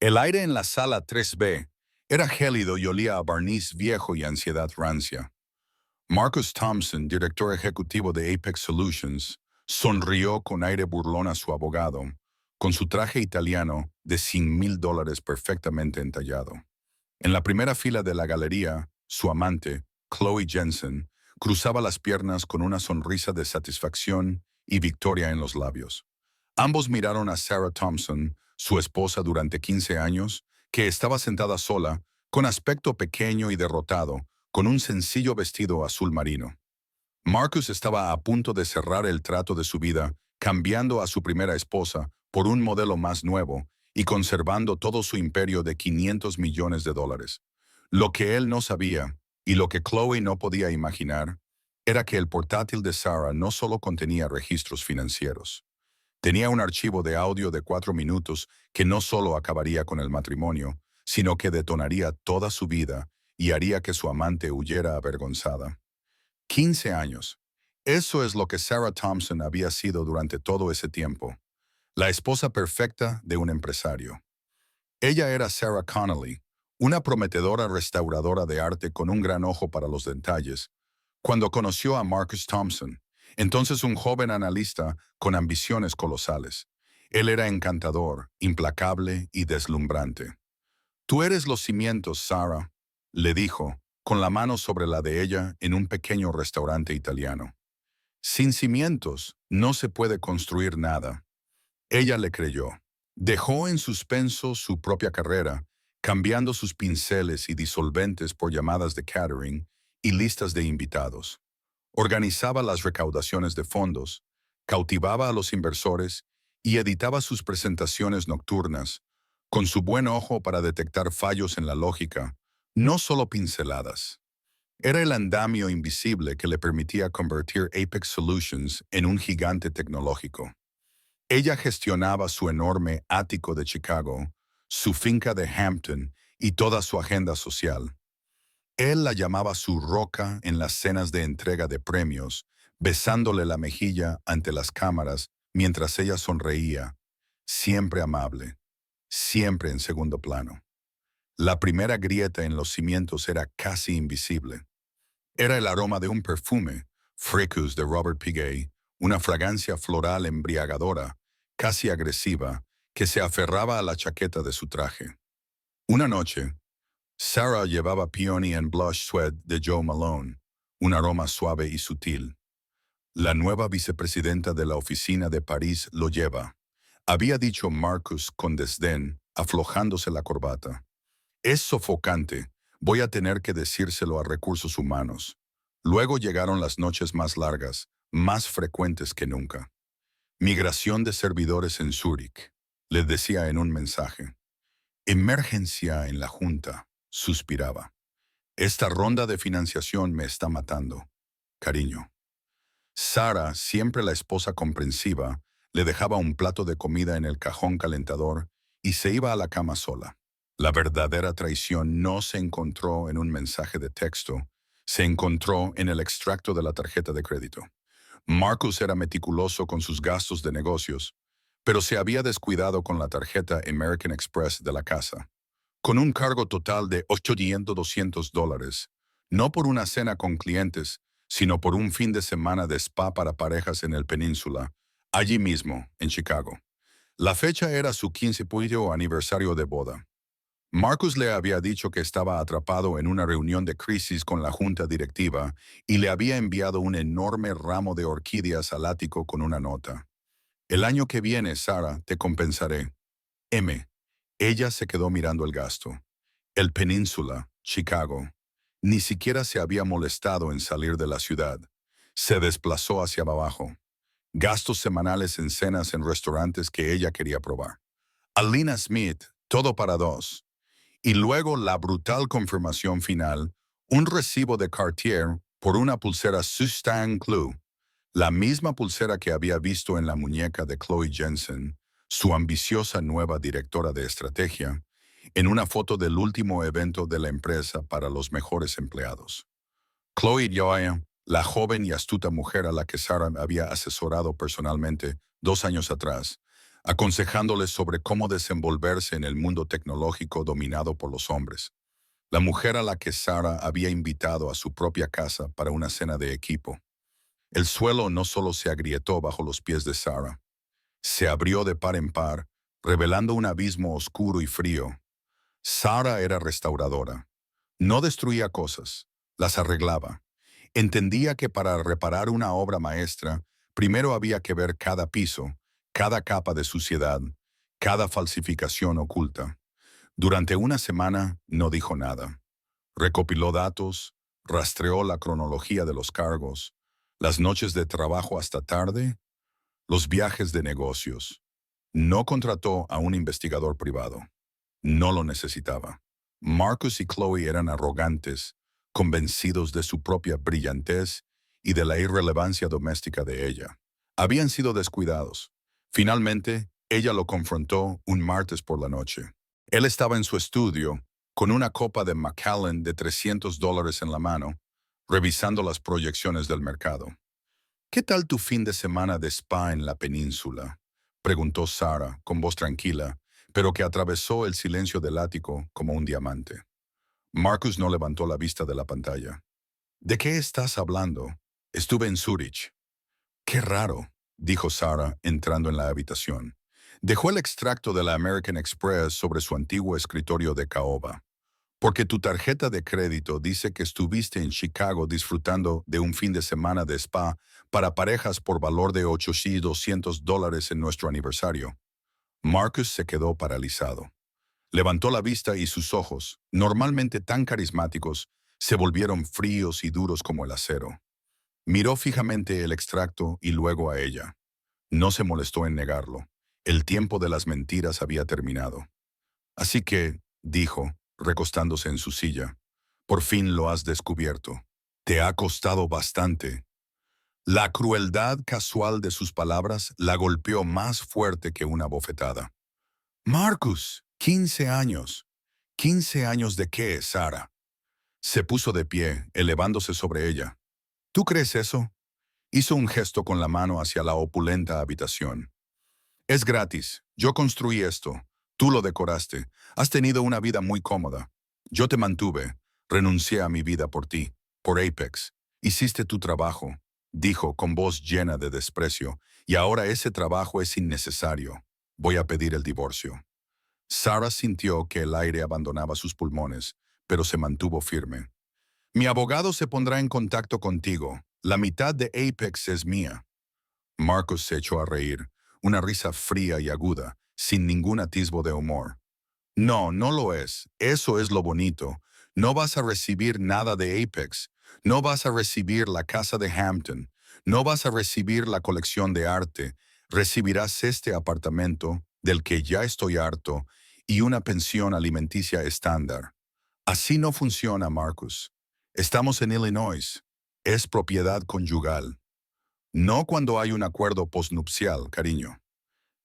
El aire en la sala 3B era gélido y olía a barniz viejo y ansiedad rancia. Marcus Thompson, director ejecutivo de Apex Solutions, sonrió con aire burlón a su abogado, con su traje italiano de $100,000 perfectamente entallado. En la primera fila de la galería, su amante, Chloe Jensen, cruzaba las piernas con una sonrisa de satisfacción y victoria en los labios. Ambos miraron a Sarah Thompson, su esposa durante 15 años, que estaba sentada sola, con aspecto pequeño y derrotado, con un sencillo vestido azul marino. Marcus estaba a punto de cerrar el trato de su vida, cambiando a su primera esposa por un modelo más nuevo y conservando todo su imperio de $500 millones. Lo que él no sabía, y lo que Chloe no podía imaginar, era que el portátil de Sarah no solo contenía registros financieros. Tenía un archivo de audio de 4 minutos que no solo acabaría con el matrimonio, sino que detonaría toda su vida y haría que su amante huyera avergonzada. 15 años. Eso es lo que Sarah Thompson había sido durante todo ese tiempo. La esposa perfecta de un empresario. Ella era Sarah Connolly, una prometedora restauradora de arte con un gran ojo para los detalles, cuando conoció a Marcus Thompson, entonces un joven analista con ambiciones colosales. Él era encantador, implacable y deslumbrante. «Tú eres los cimientos, Sarah», le dijo, con la mano sobre la de ella en un pequeño restaurante italiano. «Sin cimientos no se puede construir nada». Ella le creyó. Dejó en suspenso su propia carrera, cambiando sus pinceles y disolventes por llamadas de catering y listas de invitados. Organizaba las recaudaciones de fondos, cautivaba a los inversores y editaba sus presentaciones nocturnas, con su buen ojo para detectar fallos en la lógica, no solo pinceladas. Era el andamio invisible que le permitía convertir Apex Solutions en un gigante tecnológico. Ella gestionaba su enorme ático de Chicago, su finca de Hampton y toda su agenda social. Él la llamaba su roca en las cenas de entrega de premios, besándole la mejilla ante las cámaras mientras ella sonreía, siempre amable, siempre en segundo plano. La primera grieta en los cimientos era casi invisible. Era el aroma de un perfume, Fricus de Robert Piguet, una fragancia floral embriagadora, casi agresiva, que se aferraba a la chaqueta de su traje. Una noche, Sarah llevaba Peony and Blush Sweat de Joe Malone, un aroma suave y sutil. La nueva vicepresidenta de la oficina de París lo lleva, había dicho Marcus con desdén, aflojándose la corbata. Es sofocante, voy a tener que decírselo a recursos humanos. Luego llegaron las noches más largas, más frecuentes que nunca. Migración de servidores en Zúrich, le decía en un mensaje. Emergencia en la junta, suspiraba. Esta ronda de financiación me está matando. Cariño. Sarah, siempre la esposa comprensiva, le dejaba un plato de comida en el cajón calentador y se iba a la cama sola. La verdadera traición no se encontró en un mensaje de texto, se encontró en el extracto de la tarjeta de crédito. Marcus era meticuloso con sus gastos de negocios, pero se había descuidado con la tarjeta American Express de la casa. Con un cargo total de $800-200, no por una cena con clientes, sino por un fin de semana de spa para parejas en el Península, allí mismo, en Chicago. La fecha era su 15º aniversario de boda. Marcus le había dicho que estaba atrapado en una reunión de crisis con la junta directiva y le había enviado un enorme ramo de orquídeas al ático con una nota. El año que viene, Sarah, te compensaré. M. Ella se quedó mirando el gasto. El Península, Chicago. Ni siquiera se había molestado en salir de la ciudad. Se desplazó hacia abajo. Gastos semanales en cenas en restaurantes que ella quería probar. Alina Smith, todo para dos. Y luego la brutal confirmación final, un recibo de Cartier por una pulsera Sustain Clue, la misma pulsera que había visto en la muñeca de Chloe Jensen, su ambiciosa nueva directora de estrategia, en una foto del último evento de la empresa para los mejores empleados. Chloe Joya, la joven y astuta mujer a la que Sarah había asesorado personalmente 2 años atrás, aconsejándoles sobre cómo desenvolverse en el mundo tecnológico dominado por los hombres. La mujer a la que Sarah había invitado a su propia casa para una cena de equipo. El suelo no solo se agrietó bajo los pies de Sarah, se abrió de par en par, revelando un abismo oscuro y frío. Sarah era restauradora. No destruía cosas, las arreglaba. Entendía que para reparar una obra maestra, primero había que ver cada piso, cada capa de suciedad, cada falsificación oculta. Durante una semana no dijo nada. Recopiló datos, rastreó la cronología de los cargos, las noches de trabajo hasta tarde, los viajes de negocios. No contrató a un investigador privado. No lo necesitaba. Marcus y Chloe eran arrogantes, convencidos de su propia brillantez y de la irrelevancia doméstica de ella. Habían sido descuidados. Finalmente, ella lo confrontó un martes por la noche. Él estaba en su estudio, con una copa de Macallan de $300 en la mano, revisando las proyecciones del mercado. ¿Qué tal tu fin de semana de spa en la península?, preguntó Sarah con voz tranquila, pero que atravesó el silencio del ático como un diamante. Marcus no levantó la vista de la pantalla. ¿De qué estás hablando? Estuve en Zurich. Qué raro, dijo Sarah entrando en la habitación. Dejó el extracto de la American Express sobre su antiguo escritorio de caoba. Porque tu tarjeta de crédito dice que estuviste en Chicago disfrutando de un fin de semana de spa para parejas por valor de $8,200 en nuestro aniversario. Marcus se quedó paralizado. Levantó la vista y sus ojos, normalmente tan carismáticos, se volvieron fríos y duros como el acero. Miró fijamente el extracto y luego a ella. No se molestó en negarlo. El tiempo de las mentiras había terminado. Así que, dijo, recostándose en su silla, por fin lo has descubierto. Te ha costado bastante. La crueldad casual de sus palabras la golpeó más fuerte que una bofetada. Marcus, 15 años. ¿15 años de qué, Sarah? Se puso de pie, elevándose sobre ella. ¿Tú crees eso? Hizo un gesto con la mano hacia la opulenta habitación. Es gratis. Yo construí esto. Tú lo decoraste. Has tenido una vida muy cómoda. Yo te mantuve. Renuncié a mi vida por ti, por Apex. Hiciste tu trabajo, dijo con voz llena de desprecio, y ahora ese trabajo es innecesario. Voy a pedir el divorcio. Sarah sintió que el aire abandonaba sus pulmones, pero se mantuvo firme. Mi abogado se pondrá en contacto contigo. La mitad de Apex es mía. Marcus se echó a reír, una risa fría y aguda, sin ningún atisbo de humor. No, no lo es. Eso es lo bonito. No vas a recibir nada de Apex. No vas a recibir la casa de Hampton. No vas a recibir la colección de arte. Recibirás este apartamento, del que ya estoy harto, y una pensión alimenticia estándar. Así no funciona, Marcus. Estamos en Illinois. Es propiedad conyugal. No cuando hay un acuerdo postnupcial, cariño.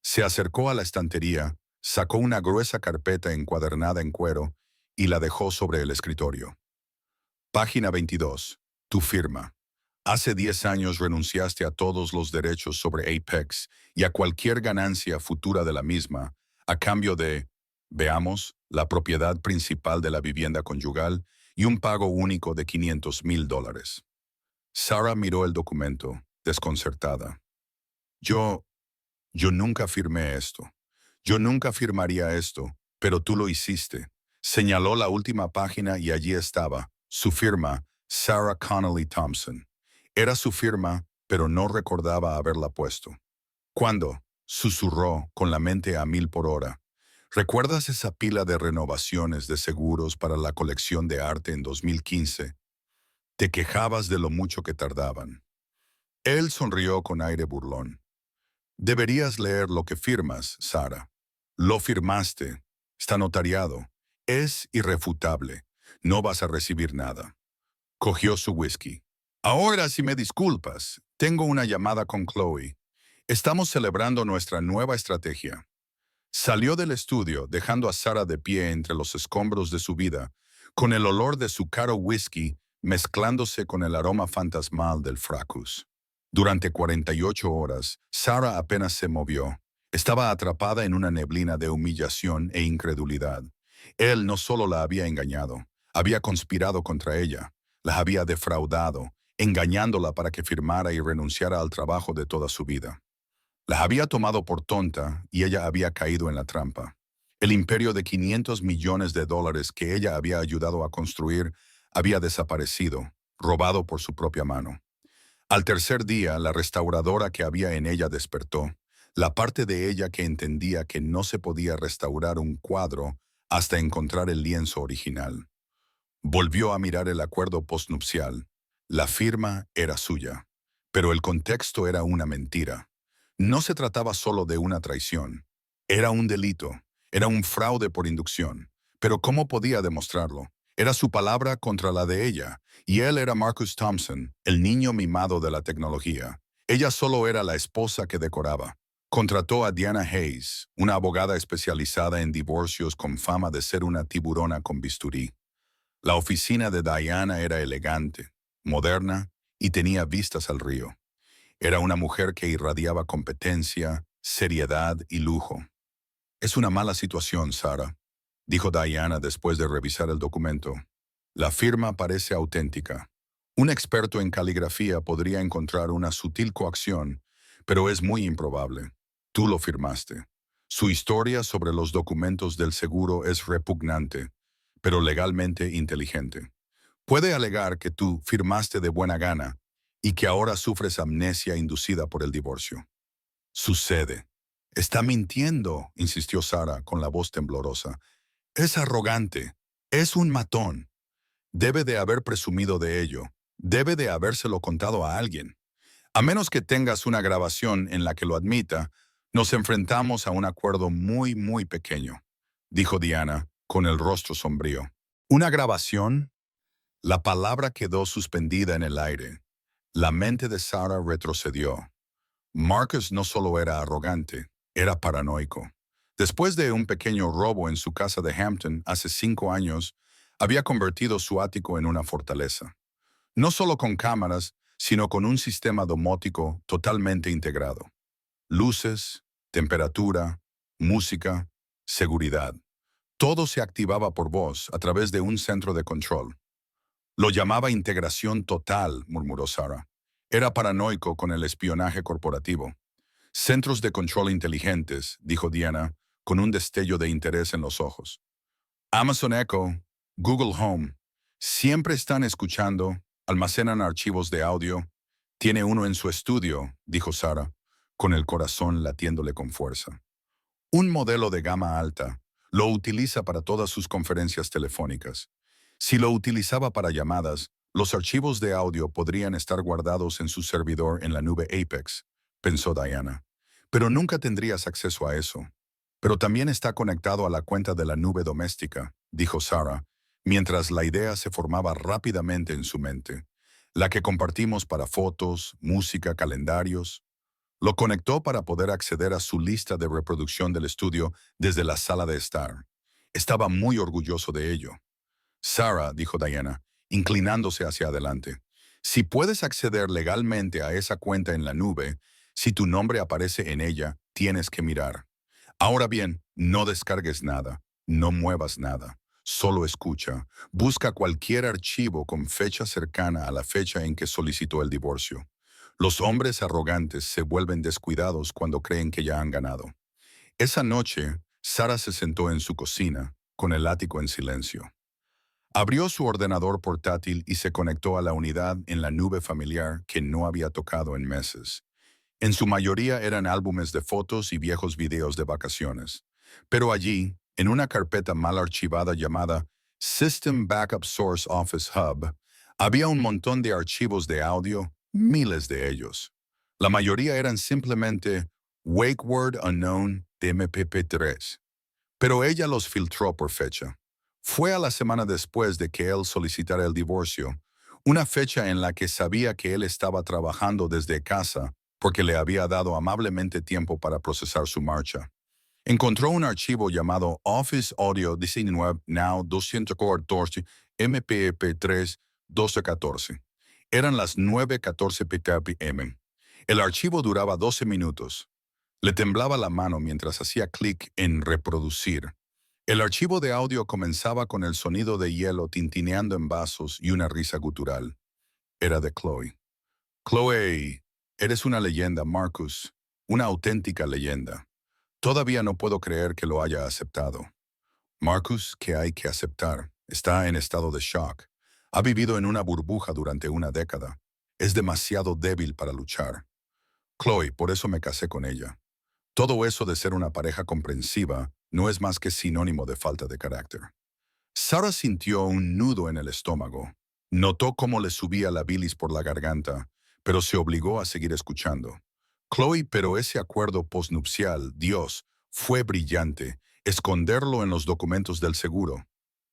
Se acercó a la estantería, sacó una gruesa carpeta encuadernada en cuero y la dejó sobre el escritorio. Página 22. Tu firma. Hace 10 años renunciaste a todos los derechos sobre Apex y a cualquier ganancia futura de la misma, a cambio de, veamos, la propiedad principal de la vivienda conyugal y un pago único de $500,000. Sarah miró el documento, desconcertada. Yo nunca firmé esto. Yo nunca firmaría esto, pero tú lo hiciste. Señaló la última página y allí estaba, su firma, Sarah Connolly Thompson. Era su firma, pero no recordaba haberla puesto. ¿Cuándo? Susurró, con la mente a 1000 por hora. ¿Recuerdas esa pila de renovaciones de seguros para la colección de arte en 2015? Te quejabas de lo mucho que tardaban. Él sonrió con aire burlón. Deberías leer lo que firmas, Sarah. Lo firmaste. Está notariado. Es irrefutable. No vas a recibir nada. Cogió su whisky. Ahora, si me disculpas, tengo una llamada con Chloe. Estamos celebrando nuestra nueva estrategia. Salió del estudio, dejando a Sarah de pie entre los escombros de su vida, con el olor de su caro whisky mezclándose con el aroma fantasmal del fracus. Durante 48 horas, Sarah apenas se movió. Estaba atrapada en una neblina de humillación e incredulidad. Él no solo la había engañado, había conspirado contra ella, la había defraudado, engañándola para que firmara y renunciara al trabajo de toda su vida. La había tomado por tonta y ella había caído en la trampa. El imperio de 500 millones de dólares que ella había ayudado a construir había desaparecido, robado por su propia mano. Al tercer día, la restauradora que había en ella despertó, la parte de ella que entendía que no se podía restaurar un cuadro hasta encontrar el lienzo original. Volvió a mirar el acuerdo postnupcial. La firma era suya, pero el contexto era una mentira. No se trataba solo de una traición. Era un delito, era un fraude por inducción. Pero ¿cómo podía demostrarlo? Era su palabra contra la de ella, y él era Marcus Thompson, el niño mimado de la tecnología. Ella solo era la esposa que decoraba. Contrató a Diana Hayes, una abogada especializada en divorcios con fama de ser una tiburona con bisturí. La oficina de Diana era elegante, moderna y tenía vistas al río. Era una mujer que irradiaba competencia, seriedad y lujo. Es una mala situación, Sara, dijo Diana después de revisar el documento. La firma parece auténtica. Un experto en caligrafía podría encontrar una sutil coacción, pero es muy improbable. Tú lo firmaste. Su historia sobre los documentos del seguro es repugnante, pero legalmente inteligente. Puede alegar que tú firmaste de buena gana y que ahora sufres amnesia inducida por el divorcio. Sucede. Está mintiendo, insistió Sara con la voz temblorosa. Es arrogante. Es un matón. Debe de haber presumido de ello. Debe de habérselo contado a alguien. A menos que tengas una grabación en la que lo admita, nos enfrentamos a un acuerdo muy, muy pequeño, dijo Diana, con el rostro sombrío. ¿Una grabación? La palabra quedó suspendida en el aire. La mente de Sarah retrocedió. Marcus no solo era arrogante, era paranoico. Después de un pequeño robo en su casa de Hampton hace 5 años, había convertido su ático en una fortaleza. No solo con cámaras, sino con un sistema domótico totalmente integrado. Luces, temperatura, música, seguridad. Todo se activaba por voz a través de un centro de control. Lo llamaba integración total, murmuró Sarah. Era paranoico con el espionaje corporativo. Centros de control inteligentes, dijo Diana, con un destello de interés en los ojos. Amazon Echo, Google Home, siempre están escuchando, almacenan archivos de audio. Tiene uno en su estudio, dijo Sarah, con el corazón latiéndole con fuerza. Un modelo de gama alta. Lo utiliza para todas sus conferencias telefónicas. Si lo utilizaba para llamadas, los archivos de audio podrían estar guardados en su servidor en la nube Apex, pensó Diana. Pero nunca tendrías acceso a eso. Pero también está conectado a la cuenta de la nube doméstica, dijo Sarah, mientras la idea se formaba rápidamente en su mente. La que compartimos para fotos, música, calendarios. Lo conectó para poder acceder a su lista de reproducción del estudio desde la sala de estar. Estaba muy orgulloso de ello. Sarah, dijo Diana, inclinándose hacia adelante, si puedes acceder legalmente a esa cuenta en la nube, si tu nombre aparece en ella, tienes que mirar. Ahora bien, no descargues nada, no muevas nada, solo escucha. Busca cualquier archivo con fecha cercana a la fecha en que solicitó el divorcio. Los hombres arrogantes se vuelven descuidados cuando creen que ya han ganado. Esa noche, Sarah se sentó en su cocina, con el ático en silencio. Abrió su ordenador portátil y se conectó a la unidad en la nube familiar que no había tocado en meses. En su mayoría eran álbumes de fotos y viejos videos de vacaciones. Pero allí, en una carpeta mal archivada llamada System Backup Source Office Hub, había un montón de archivos de audio, miles de ellos. La mayoría eran simplemente Wake Word Unknown de MP3. Pero ella los filtró por fecha. Fue a la semana después de que él solicitara el divorcio, una fecha en la que sabía que él estaba trabajando desde casa porque le había dado amablemente tiempo para procesar su marcha. Encontró un archivo llamado Office Audio 19 Now 214 MPEP3 1214. Eran las 9:14 p.m. El archivo duraba 12 minutos. Le temblaba la mano mientras hacía clic en reproducir. El archivo de audio comenzaba con el sonido de hielo tintineando en vasos y una risa gutural. Era de Chloe. Chloe, eres una leyenda, Marcus. Una auténtica leyenda. Todavía no puedo creer que lo haya aceptado. Marcus, ¿qué hay que aceptar? Está en estado de shock. Ha vivido en una burbuja durante una década. Es demasiado débil para luchar. Chloe, por eso me casé con ella. Todo eso de ser una pareja comprensiva no es más que sinónimo de falta de carácter. Sarah sintió un nudo en el estómago. Notó cómo le subía la bilis por la garganta, pero se obligó a seguir escuchando. Chloe, pero ese acuerdo posnupcial, Dios, fue brillante. Esconderlo en los documentos del seguro.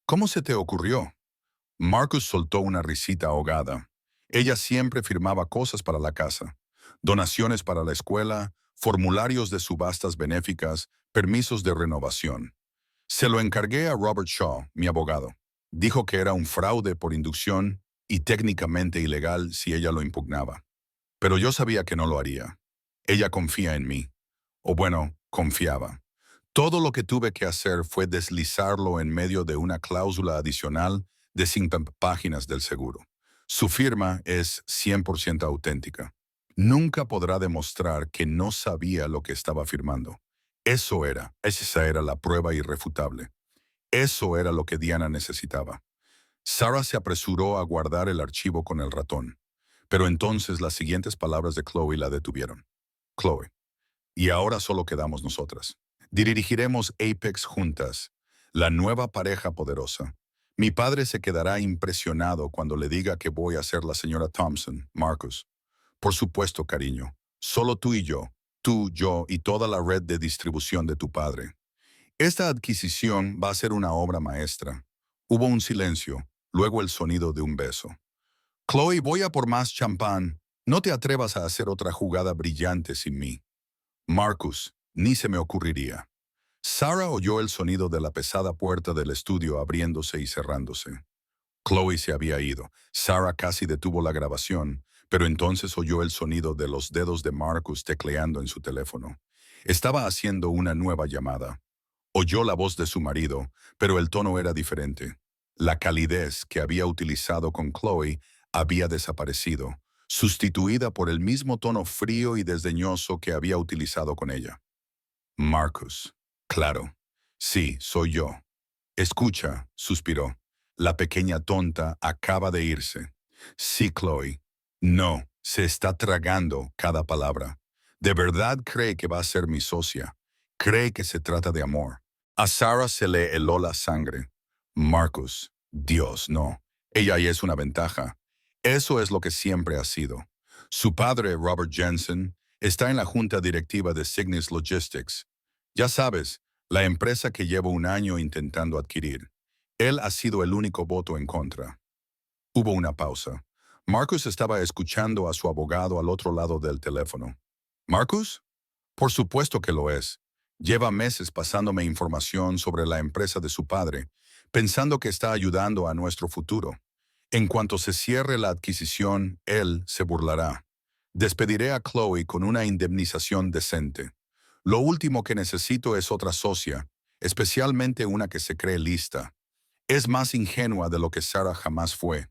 ¿Cómo se te ocurrió? Marcus soltó una risita ahogada. Ella siempre firmaba cosas para la casa. Donaciones para la escuela, formularios de subastas benéficas, permisos de renovación. Se lo encargué a Robert Shaw, mi abogado. Dijo que era un fraude por inducción y técnicamente ilegal si ella lo impugnaba. Pero yo sabía que no lo haría. Ella confía en mí. O bueno, confiaba. Todo lo que tuve que hacer fue deslizarlo en medio de una cláusula adicional de 50 páginas del seguro. Su firma es 100% auténtica. Nunca podrá demostrar que no sabía lo que estaba firmando. Esa era la prueba irrefutable. Eso era lo que Diana necesitaba. Sarah se apresuró a guardar el archivo con el ratón. Pero entonces las siguientes palabras de Chloe la detuvieron. Chloe, y ahora solo quedamos nosotras. Dirigiremos Apex juntas, la nueva pareja poderosa. Mi padre se quedará impresionado cuando le diga que voy a ser la señora Thompson, Marcus. Por supuesto, cariño. Solo tú y yo. Tú, yo y toda la red de distribución de tu padre. Esta adquisición va a ser una obra maestra. Hubo un silencio, luego el sonido de un beso. Chloe, voy a por más champán. No te atrevas a hacer otra jugada brillante sin mí. Marcus, ni se me ocurriría. Sarah oyó el sonido de la pesada puerta del estudio abriéndose y cerrándose. Chloe se había ido. Sarah casi detuvo la grabación, pero entonces oyó el sonido de los dedos de Marcus tecleando en su teléfono. Estaba haciendo una nueva llamada. Oyó la voz de su marido, pero el tono era diferente. La calidez que había utilizado con Chloe había desaparecido, sustituida por el mismo tono frío y desdeñoso que había utilizado con ella. Marcus. Claro. Sí, soy yo. Escucha, suspiró. La pequeña tonta acaba de irse. Sí, Chloe. No, se está tragando cada palabra. De verdad cree que va a ser mi socia. Cree que se trata de amor. A Sarah se le heló la sangre. Marcus, Dios, no. Ella ya es una ventaja. Eso es lo que siempre ha sido. Su padre, Robert Jensen, está en la junta directiva de Cygnus Logistics. Ya sabes, la empresa que llevo un año intentando adquirir. Él ha sido el único voto en contra. Hubo una pausa. Marcus estaba escuchando a su abogado al otro lado del teléfono. ¿Marcus? Por supuesto que lo es. Lleva meses pasándome información sobre la empresa de su padre, pensando que está ayudando a nuestro futuro. En cuanto se cierre la adquisición, él se burlará. Despediré a Chloe con una indemnización decente. Lo último que necesito es otra socia, especialmente una que se cree lista. Es más ingenua de lo que Sarah jamás fue.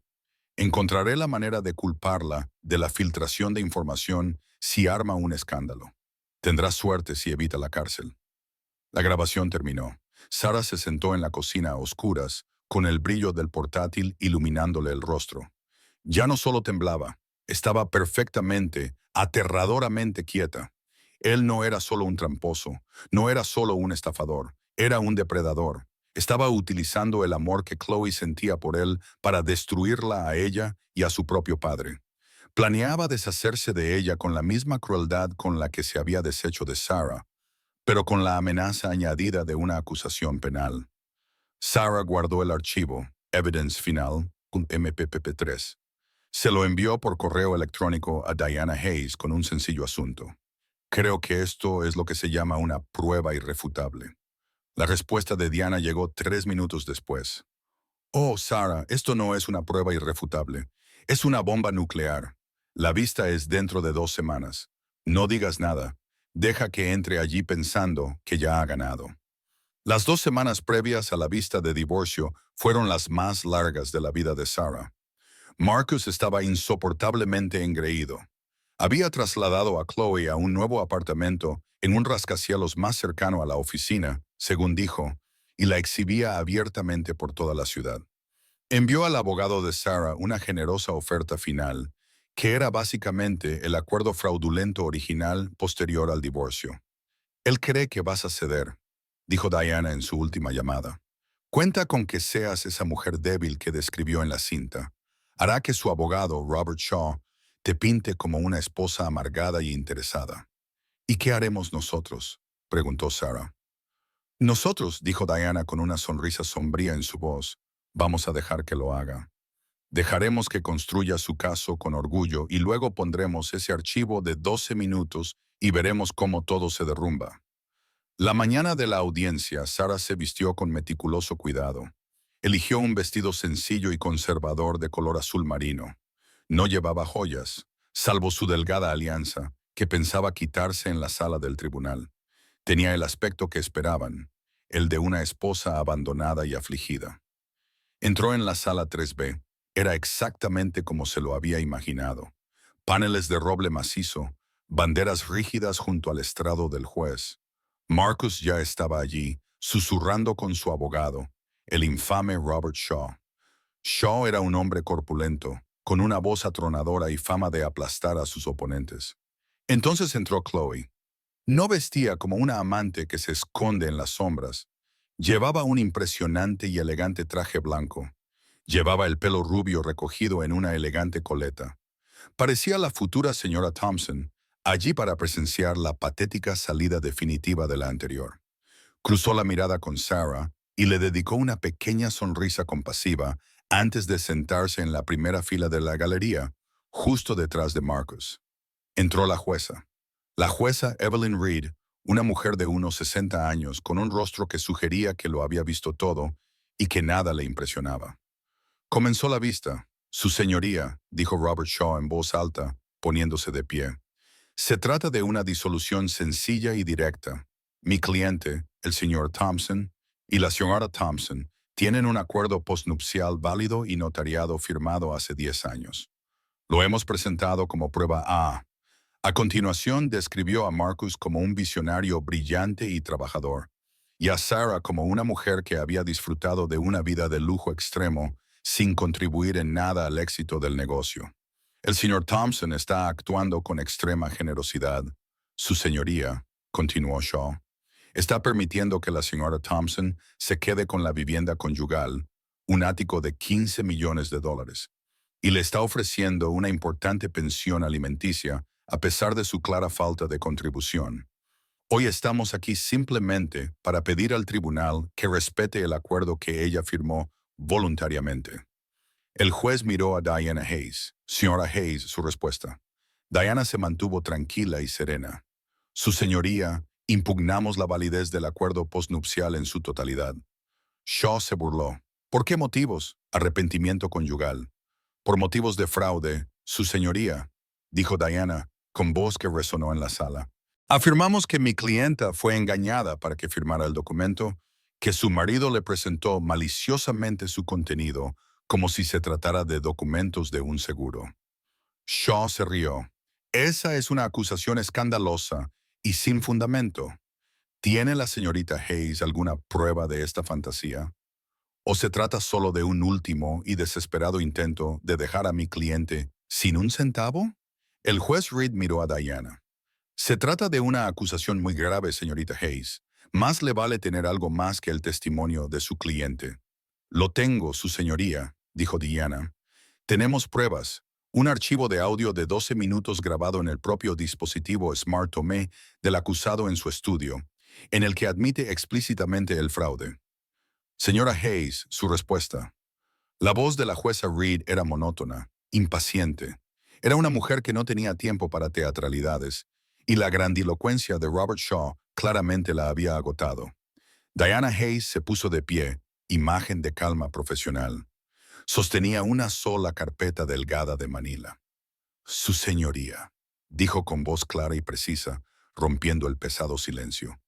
Encontraré la manera de culparla de la filtración de información si arma un escándalo. Tendrá suerte si evita la cárcel. La grabación terminó. Sarah se sentó en la cocina a oscuras, con el brillo del portátil iluminándole el rostro. Ya no solo temblaba, estaba perfectamente, aterradoramente quieta. Él no era solo un tramposo, no era solo un estafador, era un depredador. Estaba utilizando el amor que Chloe sentía por él para destruirla a ella y a su propio padre. Planeaba deshacerse de ella con la misma crueldad con la que se había deshecho de Sarah, pero con la amenaza añadida de una acusación penal. Sarah guardó el archivo, Evidence Final, un MPPP3. Se lo envió por correo electrónico a Diana Hayes con un sencillo asunto. Creo que esto es lo que se llama una prueba irrefutable. La respuesta de Diana llegó 3 minutos después. Oh, Sarah, esto no es una prueba irrefutable. Es una bomba nuclear. La vista es dentro de 2 semanas. No digas nada. Deja que entre allí pensando que ya ha ganado. Las 2 semanas previas a la vista de divorcio fueron las más largas de la vida de Sarah. Marcus estaba insoportablemente engreído. Había trasladado a Chloe a un nuevo apartamento en un rascacielos más cercano a la oficina, según dijo, y la exhibía abiertamente por toda la ciudad. Envió al abogado de Sarah una generosa oferta final, que era básicamente el acuerdo fraudulento original posterior al divorcio. Él cree que vas a ceder, dijo Diana en su última llamada. Cuenta con que seas esa mujer débil que describió en la cinta. Hará que su abogado, Robert Shaw, te pinte como una esposa amargada y interesada. ¿Y qué haremos nosotros?, preguntó Sarah. Nosotros, dijo Diana con una sonrisa sombría en su voz, vamos a dejar que lo haga. Dejaremos que construya su caso con orgullo y luego pondremos ese archivo de 12 minutos y veremos cómo todo se derrumba. La mañana de la audiencia, Sarah se vistió con meticuloso cuidado. Eligió un vestido sencillo y conservador de color azul marino. No llevaba joyas, salvo su delgada alianza, que pensaba quitarse en la sala del tribunal. Tenía el aspecto que esperaban, el de una esposa abandonada y afligida. Entró en la sala 3B. Era exactamente como se lo había imaginado. Paneles de roble macizo, banderas rígidas junto al estrado del juez. Marcus ya estaba allí, susurrando con su abogado, el infame Robert Shaw. Shaw era un hombre corpulento, con una voz atronadora y fama de aplastar a sus oponentes. Entonces entró Chloe. No vestía como una amante que se esconde en las sombras. Llevaba un impresionante y elegante traje blanco. Llevaba el pelo rubio recogido en una elegante coleta. Parecía la futura señora Thompson, allí para presenciar la patética salida definitiva de la anterior. Cruzó la mirada con Sarah y le dedicó una pequeña sonrisa compasiva antes de sentarse en la primera fila de la galería, justo detrás de Marcus. Entró la jueza. La jueza Evelyn Reed, una mujer de unos 60 años con un rostro que sugería que lo había visto todo y que nada le impresionaba. Comenzó la vista. Su señoría, dijo Robert Shaw en voz alta, poniéndose de pie. Se trata de una disolución sencilla y directa. Mi cliente, el señor Thompson, y la señora Thompson tienen un acuerdo postnupcial válido y notariado firmado hace 10 años. Lo hemos presentado como prueba A. A continuación describió a Marcus como un visionario brillante y trabajador, y a Sarah como una mujer que había disfrutado de una vida de lujo extremo sin contribuir en nada al éxito del negocio. El señor Thompson está actuando con extrema generosidad. Su señoría, continuó Shaw, está permitiendo que la señora Thompson se quede con la vivienda conyugal, un ático de $15 millones, y le está ofreciendo una importante pensión alimenticia a pesar de su clara falta de contribución. Hoy estamos aquí simplemente para pedir al tribunal que respete el acuerdo que ella firmó voluntariamente. El juez miró a Diana Hayes. Señora Hayes, su respuesta. Diana se mantuvo tranquila y serena. Su señoría, impugnamos la validez del acuerdo postnupcial en su totalidad. Shaw se burló. ¿Por qué motivos? Arrepentimiento conyugal. Por motivos de fraude, su señoría, dijo Diana, con voz que resonó en la sala. Afirmamos que mi clienta fue engañada para que firmara el documento, que su marido le presentó maliciosamente su contenido, como si se tratara de documentos de un seguro. Shaw se rió. Esa es una acusación escandalosa y sin fundamento. ¿Tiene la señorita Hayes alguna prueba de esta fantasía? ¿O se trata solo de un último y desesperado intento de dejar a mi cliente sin un centavo? El juez Reed miró a Diana. Se trata de una acusación muy grave, señorita Hayes. Más le vale tener algo más que el testimonio de su cliente. Lo tengo, su señoría, dijo Diana. Tenemos pruebas. Un archivo de audio de 12 minutos grabado en el propio dispositivo Smart Tomé del acusado en su estudio, en el que admite explícitamente el fraude. Señora Hayes, su respuesta. La voz de la jueza Reed era monótona, impaciente. Era una mujer que no tenía tiempo para teatralidades, y la grandilocuencia de Robert Shaw claramente la había agotado. Diana Hayes se puso de pie, imagen de calma profesional. Sostenía una sola carpeta delgada de Manila. Su señoría, dijo con voz clara y precisa, rompiendo el pesado silencio.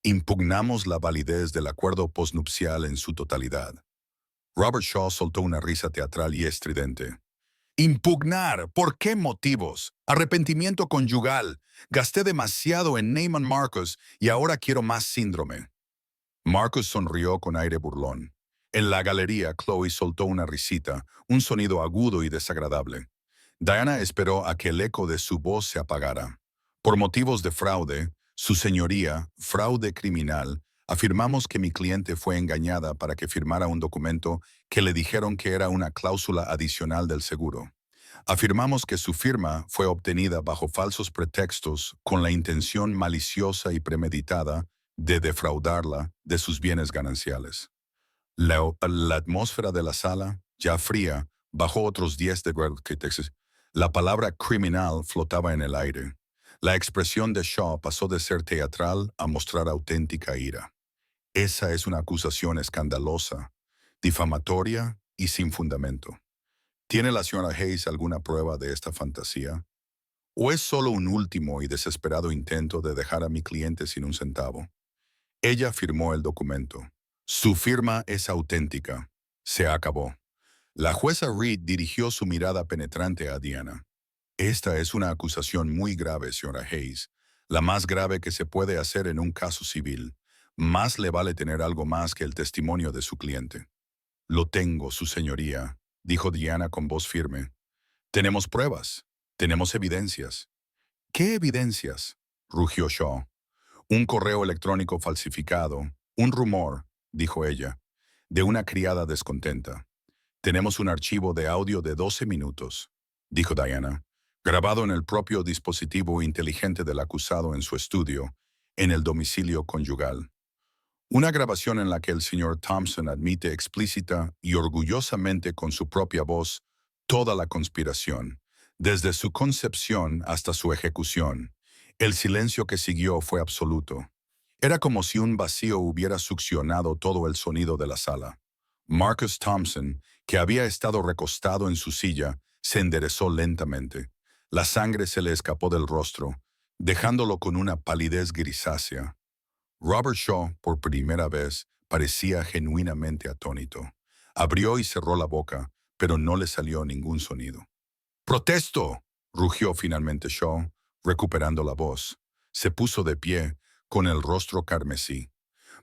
Impugnamos la validez del acuerdo postnupcial en su totalidad. Robert Shaw soltó una risa teatral y estridente. Impugnar. ¿Por qué motivos? Arrepentimiento conyugal. Gasté demasiado en Neiman Marcus y ahora quiero más síndrome. Marcus sonrió con aire burlón. En la galería, Chloe soltó una risita, un sonido agudo y desagradable. Diana esperó a que el eco de su voz se apagara. Por motivos de fraude, su señoría, fraude criminal, afirmamos que mi cliente fue engañada para que firmara un documento que le dijeron que era una cláusula adicional del seguro. Afirmamos que su firma fue obtenida bajo falsos pretextos con la intención maliciosa y premeditada de defraudarla de sus bienes gananciales. La atmósfera de la sala, ya fría, bajó otros 10 de grados. La palabra criminal flotaba en el aire. La expresión de Shaw pasó de ser teatral a mostrar auténtica ira. Esa es una acusación escandalosa, difamatoria y sin fundamento. ¿Tiene la señora Hayes alguna prueba de esta fantasía? ¿O es solo un último y desesperado intento de dejar a mi cliente sin un centavo? Ella firmó el documento. Su firma es auténtica. Se acabó. La jueza Reed dirigió su mirada penetrante a Diana. Esta es una acusación muy grave, señora Hayes, la más grave que se puede hacer en un caso civil. Más le vale tener algo más que el testimonio de su cliente. Lo tengo, su señoría, dijo Diana con voz firme. Tenemos pruebas. Tenemos evidencias. ¿Qué evidencias? Rugió Shaw. Un correo electrónico falsificado, un rumor, dijo ella, de una criada descontenta. Tenemos un archivo de audio de 12 minutos, dijo Diana, grabado en el propio dispositivo inteligente del acusado en su estudio, en el domicilio conyugal. Una grabación en la que el señor Thompson admite explícita y orgullosamente con su propia voz toda la conspiración, desde su concepción hasta su ejecución. El silencio que siguió fue absoluto. Era como si un vacío hubiera succionado todo el sonido de la sala. Marcus Thompson, que había estado recostado en su silla, se enderezó lentamente. La sangre se le escapó del rostro, dejándolo con una palidez grisácea. Robert Shaw, por primera vez, parecía genuinamente atónito. Abrió y cerró la boca, pero no le salió ningún sonido. ¡Protesto!, rugió finalmente Shaw, recuperando la voz. Se puso de pie, con el rostro carmesí.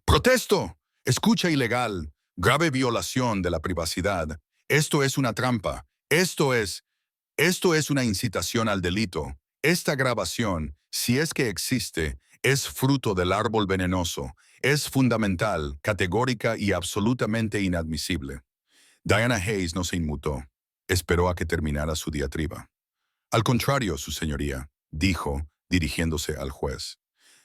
¡Protesto! Escucha ilegal. Grave violación de la privacidad. Esto es una trampa. Esto es una incitación al delito. Esta grabación, si es que existe, es fruto del árbol venenoso. Es fundamental, categórica y absolutamente inadmisible. Diana Hayes no se inmutó. Esperó a que terminara su diatriba. Al contrario, su señoría, dijo, dirigiéndose al juez.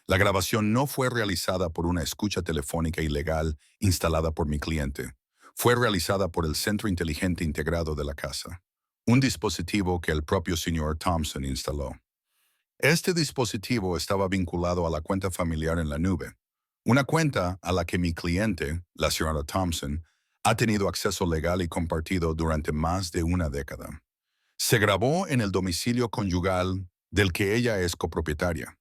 La grabación no fue realizada por una escucha telefónica ilegal instalada por mi cliente. Fue realizada por el Centro Inteligente Integrado de la casa, un dispositivo que el propio señor Thompson instaló. Este dispositivo estaba vinculado a la cuenta familiar en la nube, una cuenta a la que mi cliente, la señora Thompson, ha tenido acceso legal y compartido durante más de una década. Se grabó en el domicilio conyugal del que ella es copropietaria.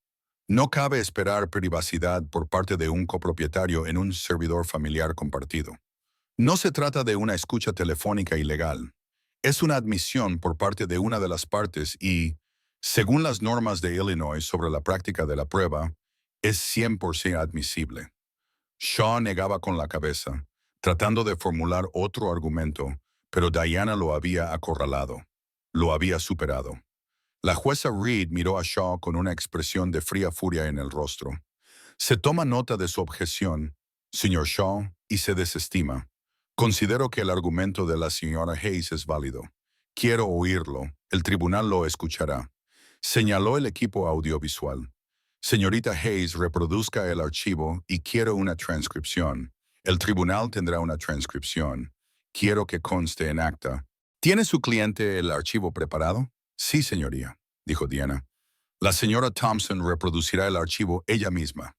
No cabe esperar privacidad por parte de un copropietario en un servidor familiar compartido. No se trata de una escucha telefónica ilegal. Es una admisión por parte de una de las partes y, según las normas de Illinois sobre la práctica de la prueba, es 100% admisible. Shaw negaba con la cabeza, tratando de formular otro argumento, pero Diana lo había acorralado. Lo había superado. La jueza Reed miró a Shaw con una expresión de fría furia en el rostro. Se toma nota de su objeción, señor Shaw, y se desestima. Considero que el argumento de la señora Hayes es válido. Quiero oírlo. El tribunal lo escuchará. Señaló el equipo audiovisual. Señorita Hayes, reproduzca el archivo y quiero una transcripción. El tribunal tendrá una transcripción. Quiero que conste en acta. ¿Tiene su cliente el archivo preparado? Sí, señoría, dijo Diana. La señora Thompson reproducirá el archivo ella misma.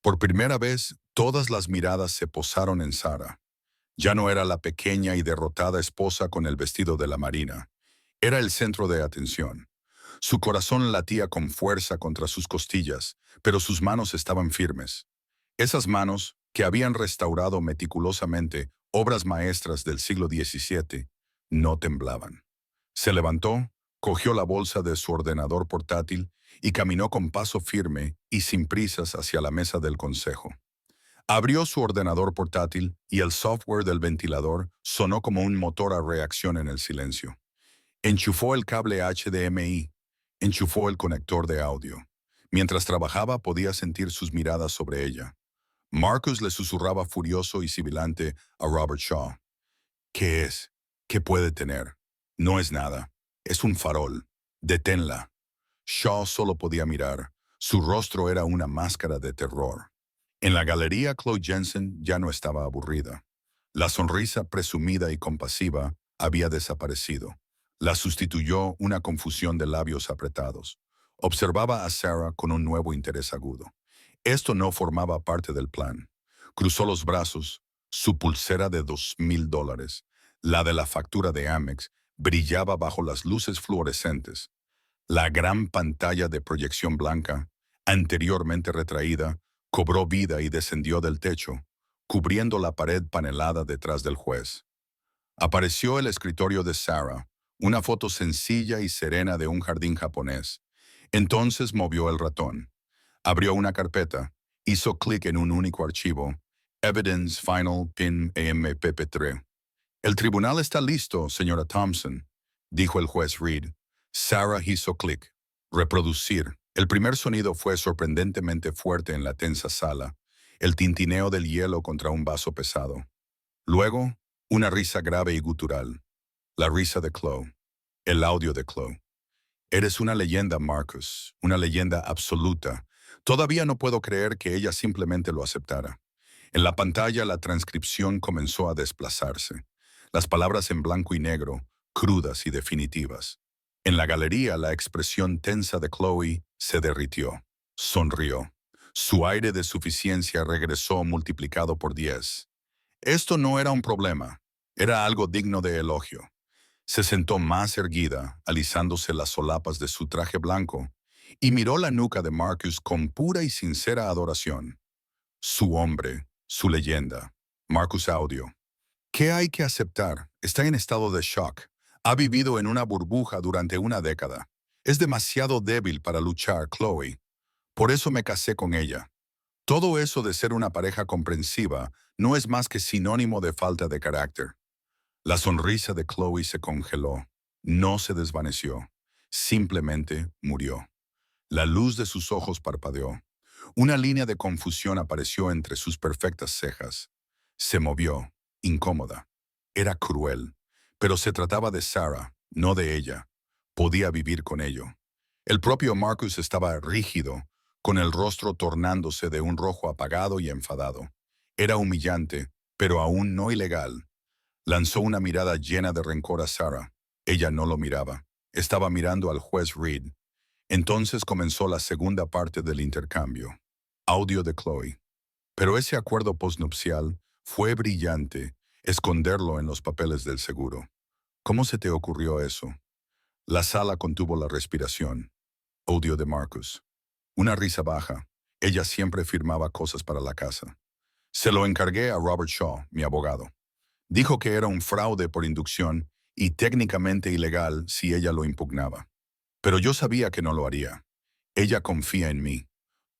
Por primera vez, todas las miradas se posaron en Sara. Ya no era la pequeña y derrotada esposa con el vestido de la marina. Era el centro de atención. Su corazón latía con fuerza contra sus costillas, pero sus manos estaban firmes. Esas manos, que habían restaurado meticulosamente obras maestras del siglo XVII, no temblaban. Se levantó, cogió la bolsa de su ordenador portátil y caminó con paso firme y sin prisas hacia la mesa del consejo. Abrió su ordenador portátil y el software del ventilador sonó como un motor a reacción en el silencio. Enchufó el cable HDMI, enchufó el conector de audio. Mientras trabajaba podía sentir sus miradas sobre ella. Marcus le susurraba furioso y sibilante a Robert Shaw. ¿Qué es? ¿Qué puede tener? No es nada. Es un farol. Deténla. Shaw solo podía mirar. Su rostro era una máscara de terror. En la galería, Chloe Jensen ya no estaba aburrida. La sonrisa presumida y compasiva había desaparecido. La sustituyó una confusión de labios apretados. Observaba a Sarah con un nuevo interés agudo. Esto no formaba parte del plan. Cruzó los brazos. Su pulsera de $2,000, la de la factura de Amex, brillaba bajo las luces fluorescentes. La gran pantalla de proyección blanca, anteriormente retraída, cobró vida y descendió del techo, cubriendo la pared panelada detrás del juez. Apareció el escritorio de Sarah, una foto sencilla y serena de un jardín japonés. Entonces movió el ratón. Abrió una carpeta, hizo clic en un único archivo, Evidence Final PIN AMPP3. El tribunal está listo, señora Thompson, dijo el juez Reed. Sarah hizo clic. Reproducir. El primer sonido fue sorprendentemente fuerte en la tensa sala, el tintineo del hielo contra un vaso pesado. Luego, una risa grave y gutural. La risa de Chloe. El audio de Chloe. Eres una leyenda, Marcus, una leyenda absoluta. Todavía no puedo creer que ella simplemente lo aceptara. En la pantalla la transcripción comenzó a desplazarse. Las palabras en blanco y negro, crudas y definitivas. En la galería la expresión tensa de Chloe se derritió. Sonrió. Su aire de suficiencia regresó multiplicado por 10. Esto no era un problema. Era algo digno de elogio. Se sentó más erguida, alisándose las solapas de su traje blanco, y miró la nuca de Marcus con pura y sincera adoración. Su hombre, su leyenda. Marcus Audio. ¿Qué hay que aceptar? Está en estado de shock. Ha vivido en una burbuja durante una década. Es demasiado débil para luchar, Chloe. Por eso me casé con ella. Todo eso de ser una pareja comprensiva no es más que sinónimo de falta de carácter. La sonrisa de Chloe se congeló. No se desvaneció. Simplemente murió. La luz de sus ojos parpadeó. Una línea de confusión apareció entre sus perfectas cejas. Se movió, incómoda. Era cruel, pero se trataba de Sarah, no de ella. Podía vivir con ello. El propio Marcus estaba rígido, con el rostro tornándose de un rojo apagado y enfadado. Era humillante, pero aún no ilegal. Lanzó una mirada llena de rencor a Sarah. Ella no lo miraba. Estaba mirando al juez Reed. Entonces comenzó la segunda parte del intercambio. Audio de Chloe. Pero ese acuerdo postnupcial fue brillante, esconderlo en los papeles del seguro. ¿Cómo se te ocurrió eso? La sala contuvo la respiración. Audio de Marcus. Una risa baja. Ella siempre firmaba cosas para la casa. Se lo encargué a Robert Shaw, mi abogado. Dijo que era un fraude por inducción y técnicamente ilegal si ella lo impugnaba. Pero yo sabía que no lo haría. Ella confía en mí.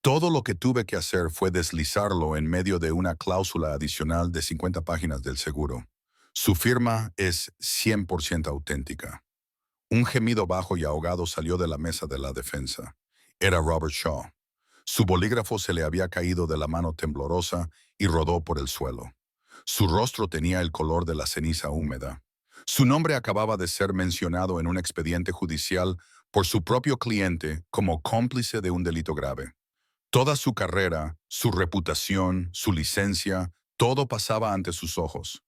Todo lo que tuve que hacer fue deslizarlo en medio de una cláusula adicional de 50 páginas del seguro. Su firma es 100% auténtica. Un gemido bajo y ahogado salió de la mesa de la defensa. Era Robert Shaw. Su bolígrafo se le había caído de la mano temblorosa y rodó por el suelo. Su rostro tenía el color de la ceniza húmeda. Su nombre acababa de ser mencionado en un expediente judicial por su propio cliente como cómplice de un delito grave. Toda su carrera, su reputación, su licencia, todo pasaba ante sus ojos.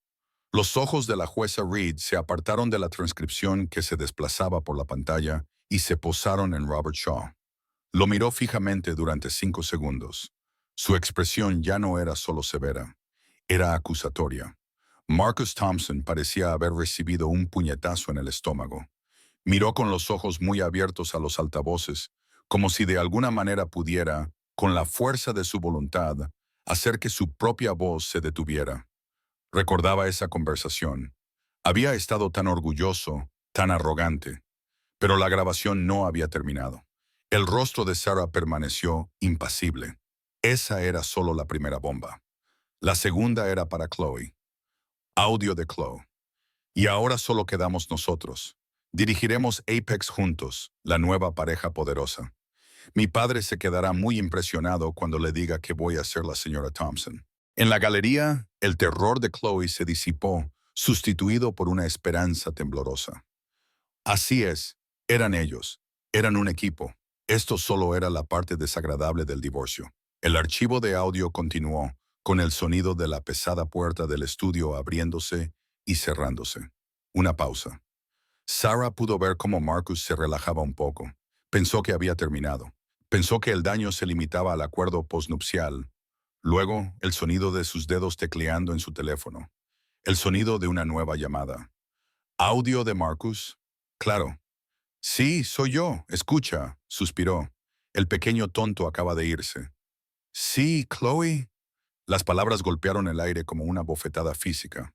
Los ojos de la jueza Reed se apartaron de la transcripción que se desplazaba por la pantalla y se posaron en Robert Shaw. Lo miró fijamente durante 5 segundos. Su expresión ya no era solo severa, era acusatoria. Marcus Thompson parecía haber recibido un puñetazo en el estómago. Miró con los ojos muy abiertos a los altavoces, como si de alguna manera pudiera, con la fuerza de su voluntad, hacer que su propia voz se detuviera. Recordaba esa conversación. Había estado tan orgulloso, tan arrogante, pero la grabación no había terminado. El rostro de Sarah permaneció impasible. Esa era solo la primera bomba. La segunda era para Chloe. Audio de Chloe. Y ahora solo quedamos nosotros. Dirigiremos Apex juntos, la nueva pareja poderosa. Mi padre se quedará muy impresionado cuando le diga que voy a ser la señora Thompson. En la galería, el terror de Chloe se disipó, sustituido por una esperanza temblorosa. Así es, eran ellos, eran un equipo. Esto solo era la parte desagradable del divorcio. El archivo de audio continuó, con el sonido de la pesada puerta del estudio abriéndose y cerrándose. Una pausa. Sarah pudo ver cómo Marcus se relajaba un poco. Pensó que había terminado. Pensó que el daño se limitaba al acuerdo postnupcial. Luego, el sonido de sus dedos tecleando en su teléfono. El sonido de una nueva llamada. ¿Audio de Marcus? Claro. Sí, soy yo. Escucha, suspiró. El pequeño tonto acaba de irse. Sí, Chloe. Las palabras golpearon el aire como una bofetada física.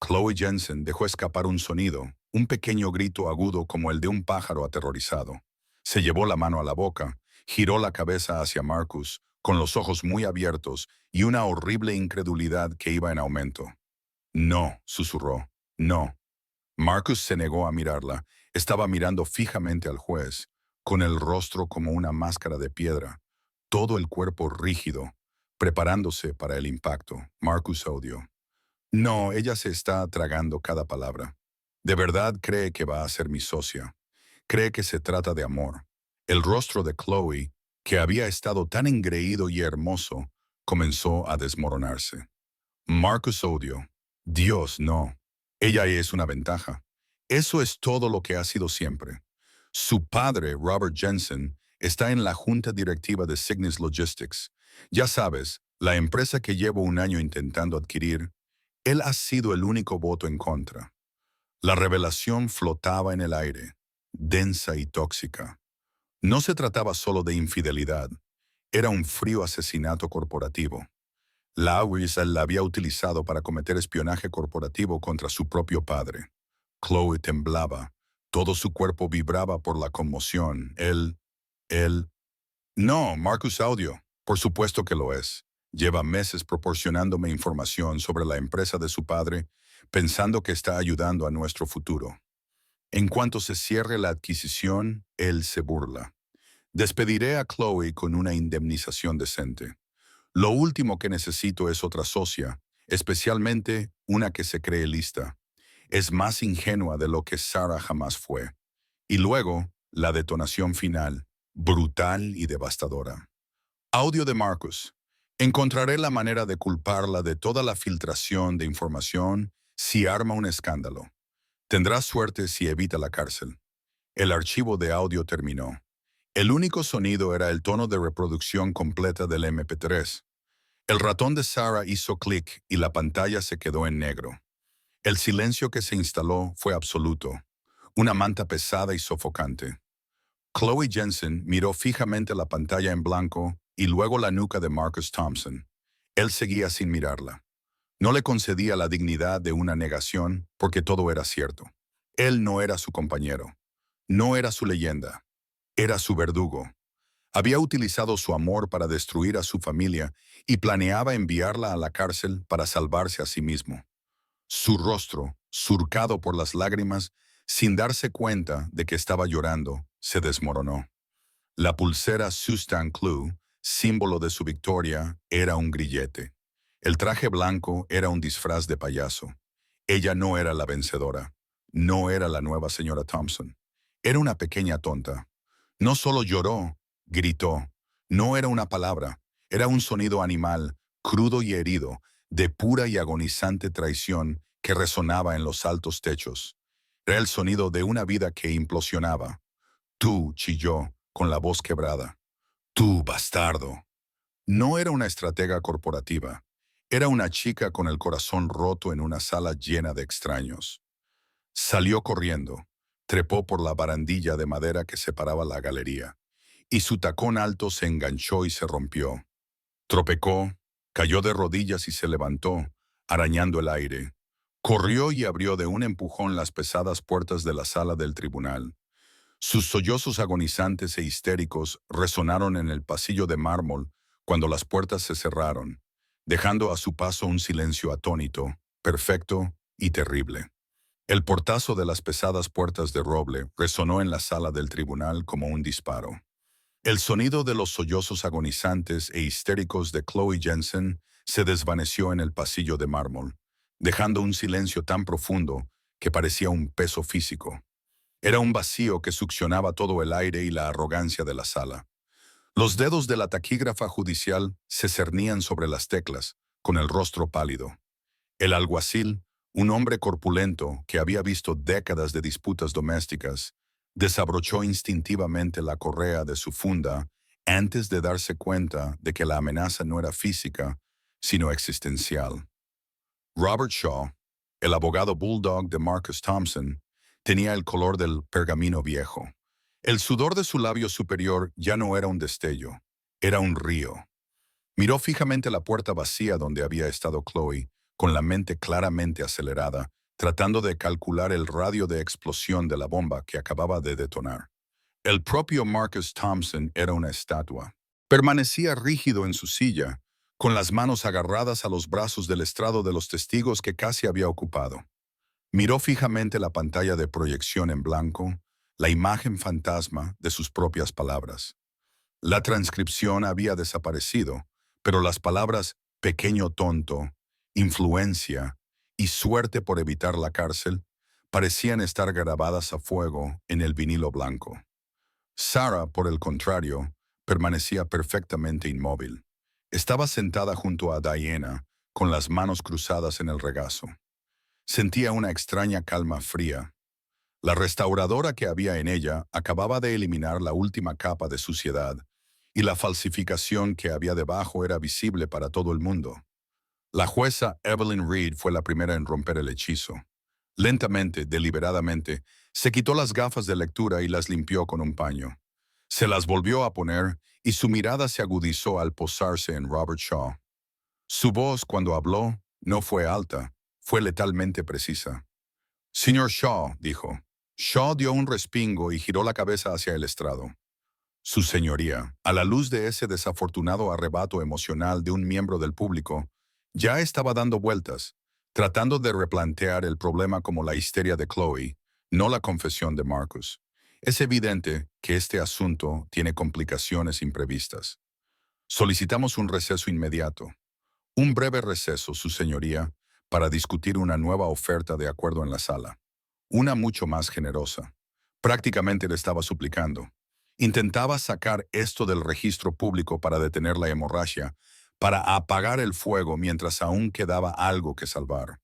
Chloe Jensen dejó escapar un sonido, un pequeño grito agudo como el de un pájaro aterrorizado. Se llevó la mano a la boca, giró la cabeza hacia Marcus, con los ojos muy abiertos y una horrible incredulidad que iba en aumento. No, susurró. No. Marcus se negó a mirarla. Estaba mirando fijamente al juez, con el rostro como una máscara de piedra, todo el cuerpo rígido, preparándose para el impacto. Marcus odió. No, ella se está tragando cada palabra. De verdad cree que va a ser mi socia. Cree que se trata de amor. El rostro de Chloe, que había estado tan engreído y hermoso, comenzó a desmoronarse. Marcus odió. Dios, no. Ella es una ventaja. Eso es todo lo que ha sido siempre. Su padre, Robert Jensen, está en la junta directiva de Cygnus Logistics. Ya sabes, la empresa que llevo un año intentando adquirir. Él ha sido el único voto en contra. La revelación flotaba en el aire, densa y tóxica. No se trataba solo de infidelidad, era un frío asesinato corporativo. Lawrence la había utilizado para cometer espionaje corporativo contra su propio padre. Chloe temblaba, todo su cuerpo vibraba por la conmoción. Él... No, Marcus Audio, por supuesto que lo es. Lleva meses proporcionándome información sobre la empresa de su padre, pensando que está ayudando a nuestro futuro. En cuanto se cierre la adquisición, él se burla. Despediré a Chloe con una indemnización decente. Lo último que necesito es otra socia, especialmente una que se cree lista. Es más ingenua de lo que Sarah jamás fue. Y luego, la detonación final, brutal y devastadora. Audio de Marcus. Encontraré la manera de culparla de toda la filtración de información si arma un escándalo. Tendrá suerte si evita la cárcel. El archivo de audio terminó. El único sonido era el tono de reproducción completa del MP3. El ratón de Sarah hizo clic y la pantalla se quedó en negro. El silencio que se instaló fue absoluto, una manta pesada y sofocante. Chloe Jensen miró fijamente la pantalla en blanco y luego la nuca de Marcus Thompson. Él seguía sin mirarla. No le concedía la dignidad de una negación porque todo era cierto. Él no era su compañero. No era su leyenda. Era su verdugo. Había utilizado su amor para destruir a su familia y planeaba enviarla a la cárcel para salvarse a sí mismo. Su rostro, surcado por las lágrimas, sin darse cuenta de que estaba llorando, se desmoronó. La pulsera Sustan Clue, símbolo de su victoria, era un grillete. El traje blanco era un disfraz de payaso. Ella no era la vencedora. No era la nueva señora Thompson. Era una pequeña tonta. No solo lloró, gritó. No era una palabra, era un sonido animal, crudo y herido, de pura y agonizante traición que resonaba en los altos techos. Era el sonido de una vida que implosionaba. Tú, chilló, con la voz quebrada. Tú, bastardo. No era una estratega corporativa. Era una chica con el corazón roto en una sala llena de extraños. Salió corriendo, trepó por la barandilla de madera que separaba la galería, y su tacón alto se enganchó y se rompió. Tropecó, cayó de rodillas y se levantó, arañando el aire. Corrió y abrió de un empujón las pesadas puertas de la sala del tribunal. Sus sollozos agonizantes e histéricos resonaron en el pasillo de mármol cuando las puertas se cerraron, dejando a su paso un silencio atónito, perfecto y terrible. El portazo de las pesadas puertas de roble resonó en la sala del tribunal como un disparo. El sonido de los sollozos agonizantes e histéricos de Chloe Jensen se desvaneció en el pasillo de mármol, dejando un silencio tan profundo que parecía un peso físico. Era un vacío que succionaba todo el aire y la arrogancia de la sala. Los dedos de la taquígrafa judicial se cernían sobre las teclas, con el rostro pálido. El alguacil, un hombre corpulento que había visto décadas de disputas domésticas, desabrochó instintivamente la correa de su funda antes de darse cuenta de que la amenaza no era física, sino existencial. Robert Shaw, el abogado bulldog de Marcus Thompson, tenía el color del pergamino viejo. El sudor de su labio superior ya no era un destello, era un río. Miró fijamente la puerta vacía donde había estado Chloe, con la mente claramente acelerada, tratando de calcular el radio de explosión de la bomba que acababa de detonar. El propio Marcus Thompson era una estatua. Permanecía rígido en su silla, con las manos agarradas a los brazos del estrado de los testigos que casi había ocupado. Miró fijamente la pantalla de proyección en blanco, la imagen fantasma de sus propias palabras. La transcripción había desaparecido, pero las palabras pequeño tonto, influencia y suerte por evitar la cárcel parecían estar grabadas a fuego en el vinilo blanco. Sarah, por el contrario, permanecía perfectamente inmóvil. Estaba sentada junto a Diana, con las manos cruzadas en el regazo. Sentía una extraña calma fría. La restauradora que había en ella acababa de eliminar la última capa de suciedad, y la falsificación que había debajo era visible para todo el mundo. La jueza Evelyn Reed fue la primera en romper el hechizo. Lentamente, deliberadamente, se quitó las gafas de lectura y las limpió con un paño. Se las volvió a poner y su mirada se agudizó al posarse en Robert Shaw. Su voz, cuando habló, no fue alta, fue letalmente precisa. «Señor Shaw», dijo. Shaw dio un respingo y giró la cabeza hacia el estrado. «Su señoría, a la luz de ese desafortunado arrebato emocional de un miembro del público, ya estaba dando vueltas, tratando de replantear el problema como la histeria de Chloe, no la confesión de Marcus. Es evidente que este asunto tiene complicaciones imprevistas. Solicitamos un receso inmediato. Un breve receso, su señoría, para discutir una nueva oferta de acuerdo en la sala. Una mucho más generosa. Prácticamente le estaba suplicando. Intentaba sacar esto del registro público para detener la hemorragia, para apagar el fuego mientras aún quedaba algo que salvar.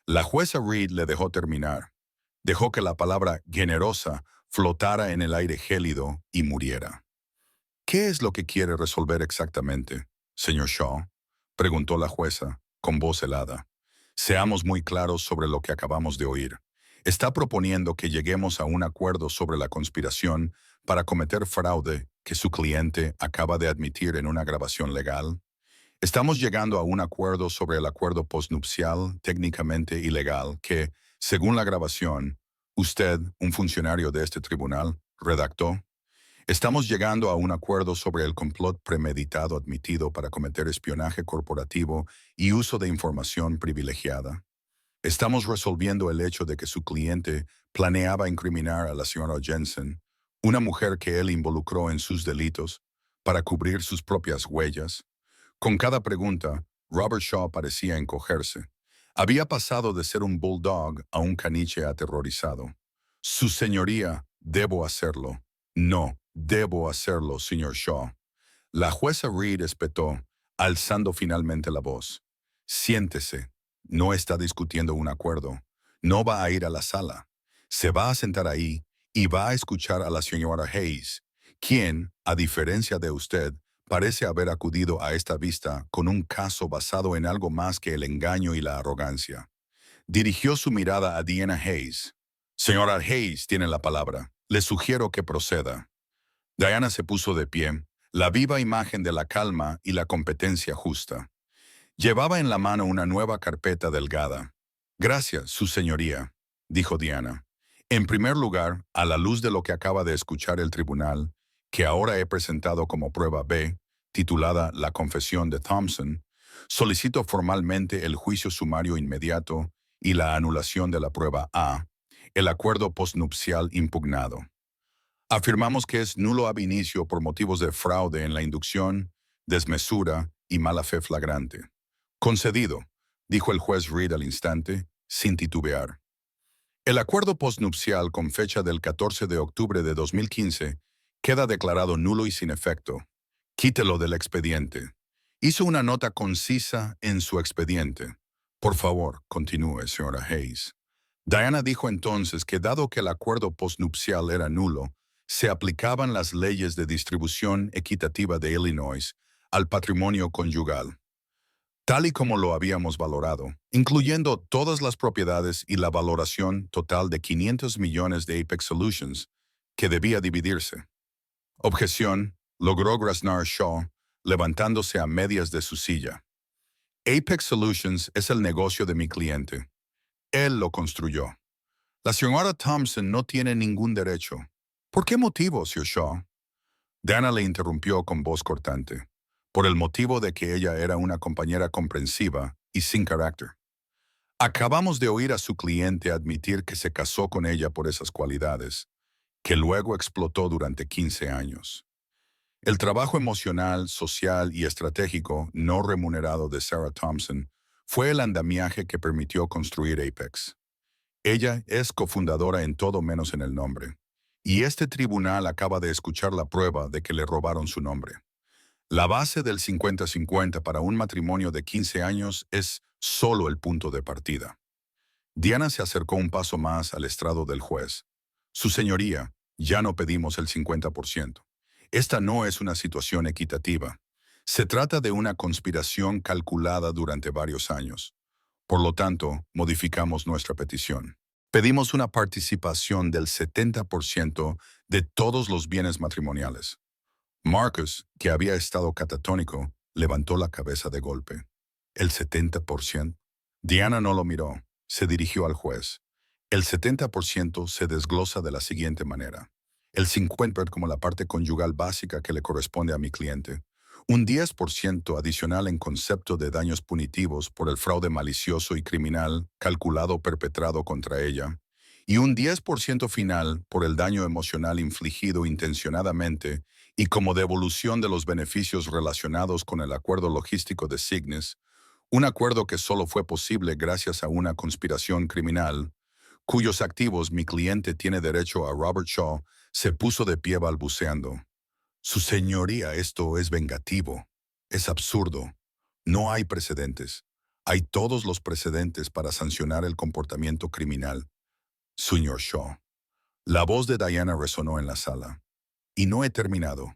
La jueza Reed le dejó terminar. Dejó que la palabra generosa flotara en el aire gélido y muriera. «¿Qué es lo que quiere resolver exactamente, señor Shaw?», preguntó la jueza, con voz helada. «Seamos muy claros sobre lo que acabamos de oír. Está proponiendo que lleguemos a un acuerdo sobre la conspiración para cometer fraude que su cliente acaba de admitir en una grabación legal. Estamos llegando a un acuerdo sobre el acuerdo postnupcial técnicamente ilegal que, según la grabación, usted, un funcionario de este tribunal, redactó. Estamos llegando a un acuerdo sobre el complot premeditado admitido para cometer espionaje corporativo y uso de información privilegiada. Estamos resolviendo el hecho de que su cliente planeaba incriminar a la señora Jensen, una mujer que él involucró en sus delitos, para cubrir sus propias huellas. Con cada pregunta, Robert Shaw parecía encogerse. Había pasado de ser un bulldog a un caniche aterrorizado. «Su señoría, debo hacerlo». «No, debo hacerlo, señor Shaw». La jueza Reed espetó, alzando finalmente la voz. «Siéntese. No está discutiendo un acuerdo. No va a ir a la sala. Se va a sentar ahí y va a escuchar a la señora Hayes, quien, a diferencia de usted, parece haber acudido a esta vista con un caso basado en algo más que el engaño y la arrogancia». Dirigió su mirada a Diana Hayes. Señora Hayes tiene la palabra. Le sugiero que proceda. Diana se puso de pie, la viva imagen de la calma y la competencia justa. Llevaba en la mano una nueva carpeta delgada. Gracias, su señoría, dijo Diana. En primer lugar, a la luz de lo que acaba de escuchar el tribunal, que ahora he presentado como prueba B, titulada La confesión de Thompson, solicito formalmente el juicio sumario inmediato y la anulación de la prueba A, el acuerdo postnupcial impugnado. Afirmamos que es nulo ab inicio por motivos de fraude en la inducción, desmesura y mala fe flagrante. Concedido, dijo el juez Reed al instante, sin titubear. El acuerdo postnupcial con fecha del 14 de octubre de 2015 queda declarado nulo y sin efecto. Quítelo del expediente. Hizo una nota concisa en su expediente. Por favor, continúe, señora Hayes. Diana dijo entonces que dado que el acuerdo postnupcial era nulo, se aplicaban las leyes de distribución equitativa de Illinois al patrimonio conyugal, tal y como lo habíamos valorado, incluyendo todas las propiedades y la valoración total de 500 millones de Apex Solutions, que debía dividirse. Objeción, logró graznar Shaw, levantándose a medias de su silla. Apex Solutions es el negocio de mi cliente. Él lo construyó. La señora Thompson no tiene ningún derecho. ¿Por qué motivo, Sir Shaw? Diana le interrumpió con voz cortante. Por el motivo de que ella era una compañera comprensiva y sin carácter. Acabamos de oír a su cliente admitir que se casó con ella por esas cualidades, que luego explotó durante 15 años. El trabajo emocional, social y estratégico no remunerado de Sarah Thompson fue el andamiaje que permitió construir Apex. Ella es cofundadora en todo menos en el nombre. Y este tribunal acaba de escuchar la prueba de que le robaron su nombre. La base del 50-50 para un matrimonio de 15 años es solo el punto de partida. Diana se acercó un paso más al estrado del juez. Su señoría, ya no pedimos el 50%. Esta no es una situación equitativa. Se trata de una conspiración calculada durante varios años. Por lo tanto, modificamos nuestra petición. Pedimos una participación del 70% de todos los bienes matrimoniales. Marcus, que había estado catatónico, levantó la cabeza de golpe. ¿El 70%? Diana no lo miró. Se dirigió al juez. El 70% se desglosa de la siguiente manera. El 50% como la parte conyugal básica que le corresponde a mi cliente. Un 10% adicional en concepto de daños punitivos por el fraude malicioso y criminal calculado perpetrado contra ella. Y un 10% final por el daño emocional infligido intencionadamente y como devolución de los beneficios relacionados con el acuerdo logístico de Cygnus, un acuerdo que solo fue posible gracias a una conspiración criminal, cuyos activos mi cliente tiene derecho a. Robert Shaw se puso de pie balbuceando. Su señoría, esto es vengativo. Es absurdo. No hay precedentes. Hay todos los precedentes para sancionar el comportamiento criminal. Señor Shaw. La voz de Diana resonó en la sala. Y no he terminado.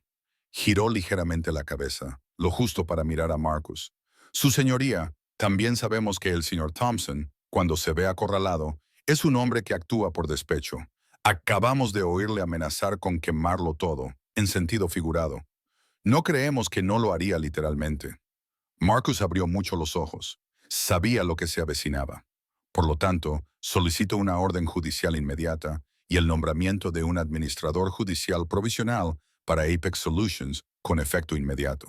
Giró ligeramente la cabeza, lo justo para mirar a Marcus. Su señoría, también sabemos que el señor Thompson, cuando se ve acorralado, es un hombre que actúa por despecho. Acabamos de oírle amenazar con quemarlo todo, en sentido figurado. No creemos que no lo haría literalmente. Marcus abrió mucho los ojos. Sabía lo que se avecinaba. Por lo tanto, solicito una orden judicial inmediata y el nombramiento de un administrador judicial provisional para Apex Solutions con efecto inmediato.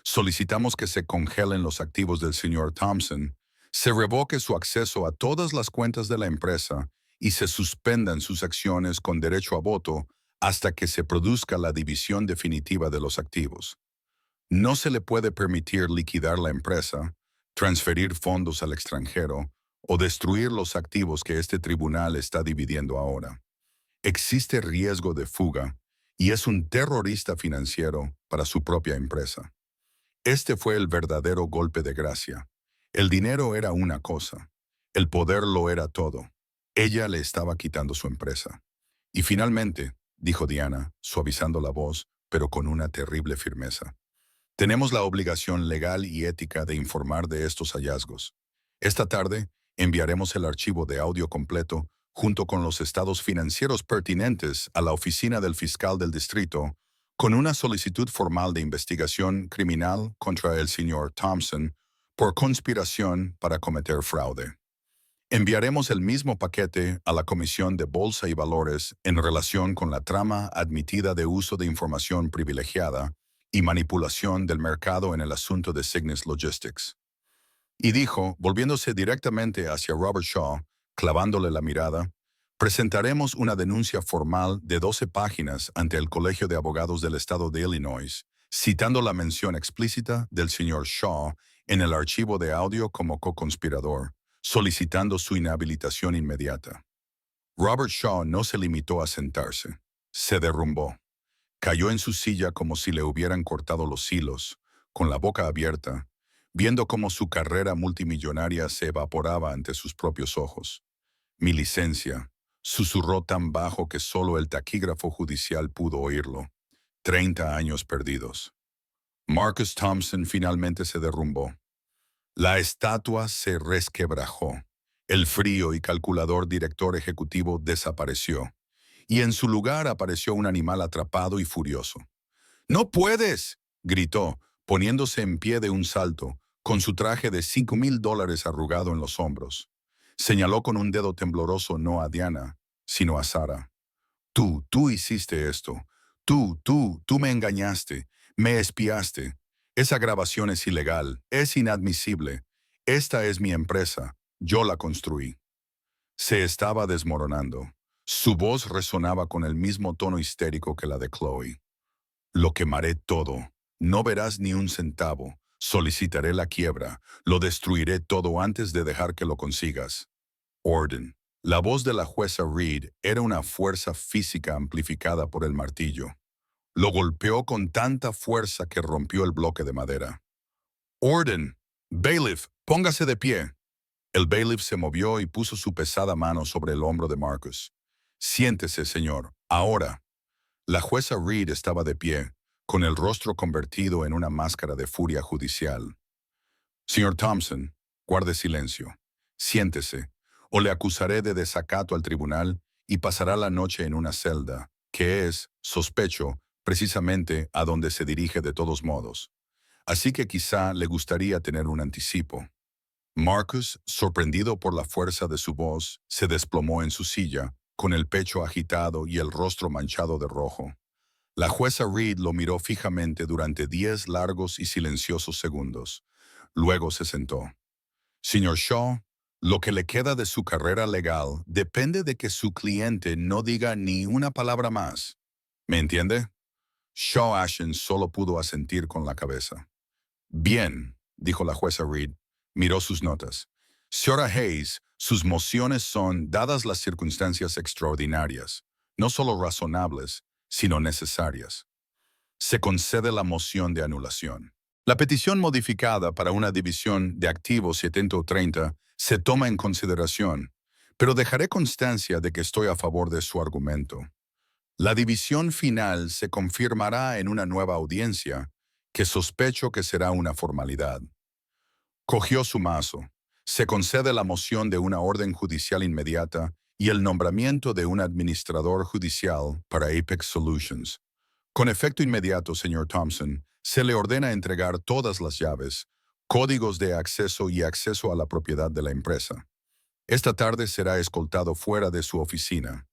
Solicitamos que se congelen los activos del señor Thompson, se revoque su acceso a todas las cuentas de la empresa y se suspendan sus acciones con derecho a voto hasta que se produzca la división definitiva de los activos. No se le puede permitir liquidar la empresa, transferir fondos al extranjero o destruir los activos que este tribunal está dividiendo ahora. Existe riesgo de fuga y es un terrorista financiero para su propia empresa. Este fue el verdadero golpe de gracia. El dinero era una cosa, el poder lo era todo. Ella le estaba quitando su empresa. Y finalmente, dijo Diana, suavizando la voz, pero con una terrible firmeza, tenemos la obligación legal y ética de informar de estos hallazgos. Esta tarde, enviaremos el archivo de audio completo junto con los estados financieros pertinentes, a la oficina del fiscal del distrito, con una solicitud formal de investigación criminal contra el señor Thompson por conspiración para cometer fraude. Enviaremos el mismo paquete a la Comisión de Bolsa y Valores en relación con la trama admitida de uso de información privilegiada y manipulación del mercado en el asunto de Cygnus Logistics. Y dijo, volviéndose directamente hacia Robert Shaw, clavándole la mirada, presentaremos una denuncia formal de 12 páginas ante el Colegio de Abogados del Estado de Illinois, citando la mención explícita del señor Shaw en el archivo de audio como co-conspirador, solicitando su inhabilitación inmediata. Robert Shaw no se limitó a sentarse. Se derrumbó. Cayó en su silla como si le hubieran cortado los hilos, con la boca abierta, viendo cómo su carrera multimillonaria se evaporaba ante sus propios ojos. Mi licencia, susurró tan bajo que solo el taquígrafo judicial pudo oírlo. 30 años perdidos. Marcus Thompson finalmente se derrumbó. La estatua se resquebrajó. El frío y calculador director ejecutivo desapareció, y en su lugar apareció un animal atrapado y furioso. ¡No puedes!, gritó, poniéndose en pie de un salto, con su traje de $5,000 arrugado en los hombros. Señaló con un dedo tembloroso no a Diana, sino a Sarah. Tú hiciste esto. Tú me engañaste, me espiaste. Esa grabación es ilegal, es inadmisible. Esta es mi empresa, yo la construí. Se estaba desmoronando. Su voz resonaba con el mismo tono histérico que la de Chloe. Lo quemaré todo. No verás ni un centavo. Solicitaré la quiebra. Lo destruiré todo antes de dejar que lo consigas. Orden. La voz de la jueza Reed era una fuerza física amplificada por el martillo. Lo golpeó con tanta fuerza que rompió el bloque de madera. Orden. Bailiff, póngase de pie. El bailiff se movió y puso su pesada mano sobre el hombro de Marcus. Siéntese, señor. Ahora. La jueza Reed estaba de pie, con el rostro convertido en una máscara de furia judicial. Señor Thompson, guarde silencio. Siéntese, o le acusaré de desacato al tribunal y pasará la noche en una celda, que es, sospecho, precisamente a donde se dirige de todos modos. Así que quizá le gustaría tener un anticipo. Marcus, sorprendido por la fuerza de su voz, se desplomó en su silla, con el pecho agitado y el rostro manchado de rojo. La jueza Reed lo miró fijamente durante 10 largos y silenciosos segundos. Luego se sentó. Señor Shaw, lo que le queda de su carrera legal depende de que su cliente no diga ni una palabra más. ¿Me entiende? Shaw Ashen solo pudo asentir con la cabeza. Bien, dijo la jueza Reed. Miró sus notas. Señora Hayes, sus mociones son, dadas las circunstancias extraordinarias, no solo razonables, sino necesarias. Se concede la moción de anulación. La petición modificada para una división de activos 70-30 se toma en consideración, pero dejaré constancia de que estoy a favor de su argumento. La división final se confirmará en una nueva audiencia, que sospecho que será una formalidad. Cogió su mazo. Se concede la moción de una orden judicial inmediata y el nombramiento de un administrador judicial para Apex Solutions. Con efecto inmediato, señor Thompson, se le ordena entregar todas las llaves, códigos de acceso y acceso a la propiedad de la empresa. Esta tarde será escoltado fuera de su oficina.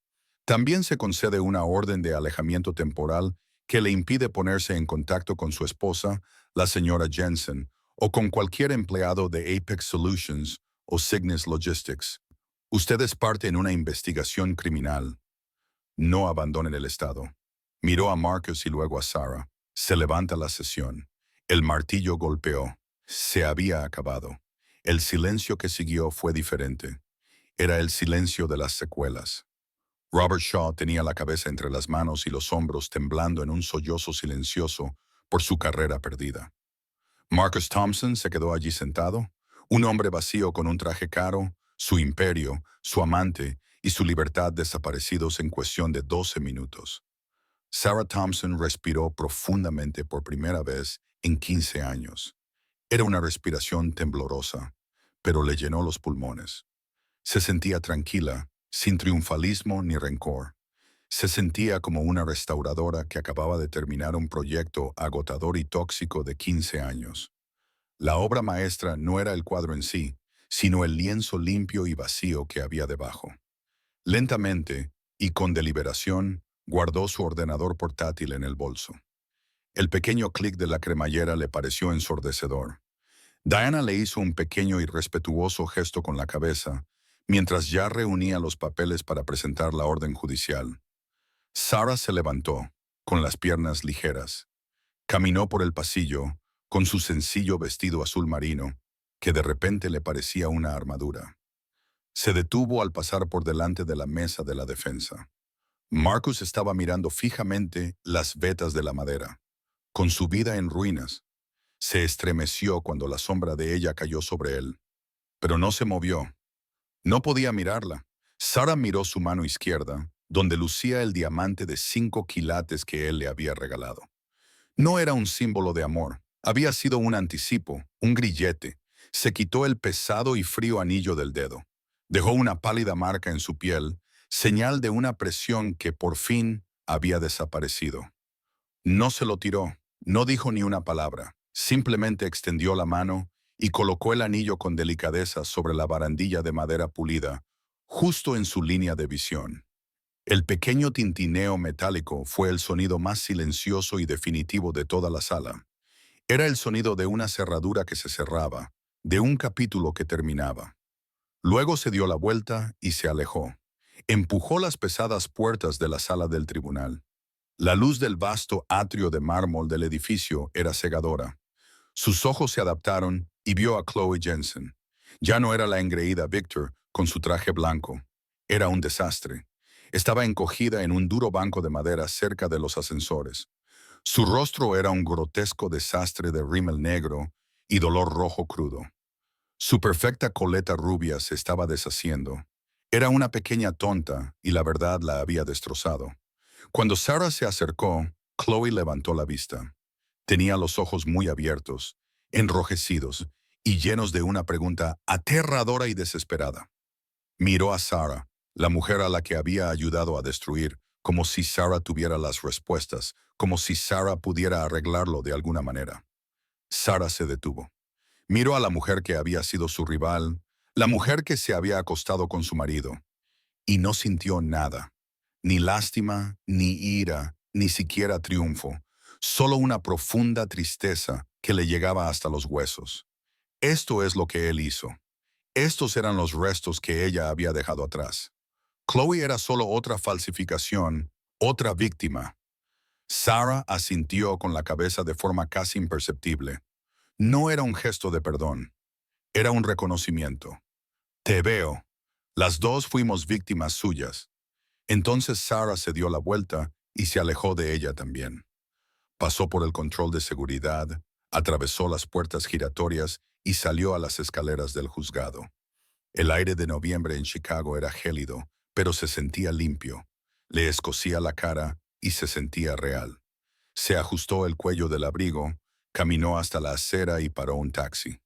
También se concede una orden de alejamiento temporal que le impide ponerse en contacto con su esposa, la señora Jensen, o con cualquier empleado de Apex Solutions o Cygnus Logistics. Usted es parte en una investigación criminal. No abandonen el estado. Miró a Marcus y luego a Sarah. Se levanta la sesión. El martillo golpeó. Se había acabado. El silencio que siguió fue diferente. Era el silencio de las secuelas. Robert Shaw tenía la cabeza entre las manos y los hombros temblando en un sollozo silencioso por su carrera perdida. Marcus Thompson se quedó allí sentado, un hombre vacío con un traje caro, su imperio, su amante y su libertad desaparecidos en cuestión de 12 minutos. Sarah Thompson respiró profundamente por primera vez en 15 años. Era una respiración temblorosa, pero le llenó los pulmones. Se sentía tranquila, sin triunfalismo ni rencor. Se sentía como una restauradora que acababa de terminar un proyecto agotador y tóxico de 15 años. La obra maestra no era el cuadro en sí, sino el lienzo limpio y vacío que había debajo. Lentamente, y con deliberación, guardó su ordenador portátil en el bolso. El pequeño clic de la cremallera le pareció ensordecedor. Diana le hizo un pequeño y respetuoso gesto con la cabeza, mientras ya reunía los papeles para presentar la orden judicial. Sarah se levantó, con las piernas ligeras. Caminó por el pasillo, con su sencillo vestido azul marino, que de repente le parecía una armadura. Se detuvo al pasar por delante de la mesa de la defensa. Marcus estaba mirando fijamente las vetas de la madera. Con su vida en ruinas, se estremeció cuando la sombra de ella cayó sobre él. Pero no se movió. No podía mirarla. Sarah miró su mano izquierda, donde lucía el diamante de 5 quilates que él le había regalado. No era un símbolo de amor. Había sido un anticipo, un grillete. Se quitó el pesado y frío anillo del dedo. Dejó una pálida marca en su piel, señal de una presión que por fin había desaparecido. No se lo tiró, no dijo ni una palabra. Simplemente extendió la mano y colocó el anillo con delicadeza sobre la barandilla de madera pulida, justo en su línea de visión. El pequeño tintineo metálico fue el sonido más silencioso y definitivo de toda la sala. Era el sonido de una cerradura que se cerraba, de un capítulo que terminaba. Luego se dio la vuelta y se alejó. Empujó las pesadas puertas de la sala del tribunal. La luz del vasto atrio de mármol del edificio era cegadora. Sus ojos se adaptaron y vio a Chloe Jensen. Ya no era la engreída Victor con su traje blanco. Era un desastre. Estaba encogida en un duro banco de madera cerca de los ascensores. Su rostro era un grotesco desastre de rímel negro y dolor rojo crudo. Su perfecta coleta rubia se estaba deshaciendo. Era una pequeña tonta y la verdad la había destrozado. Cuando Sarah se acercó, Chloe levantó la vista. Tenía los ojos muy abiertos, enrojecidos y llenos de una pregunta aterradora y desesperada. Miró a Sarah, la mujer a la que había ayudado a destruir, como si Sarah tuviera las respuestas, como si Sarah pudiera arreglarlo de alguna manera. Sarah se detuvo. Miró a la mujer que había sido su rival, la mujer que se había acostado con su marido, y no sintió nada, ni lástima, ni ira, ni siquiera triunfo, solo una profunda tristeza que le llegaba hasta los huesos. Esto es lo que él hizo. Estos eran los restos que ella había dejado atrás. Chloe era solo otra falsificación, otra víctima. Sarah asintió con la cabeza de forma casi imperceptible. No era un gesto de perdón, era un reconocimiento. Te veo. Las dos fuimos víctimas suyas. Entonces Sarah se dio la vuelta y se alejó de ella también. Pasó por el control de seguridad, atravesó las puertas giratorias y salió a las escaleras del juzgado. El aire de noviembre en Chicago era gélido, pero se sentía limpio. Le escocía la cara y se sentía real. Se ajustó el cuello del abrigo, caminó hasta la acera y paró un taxi.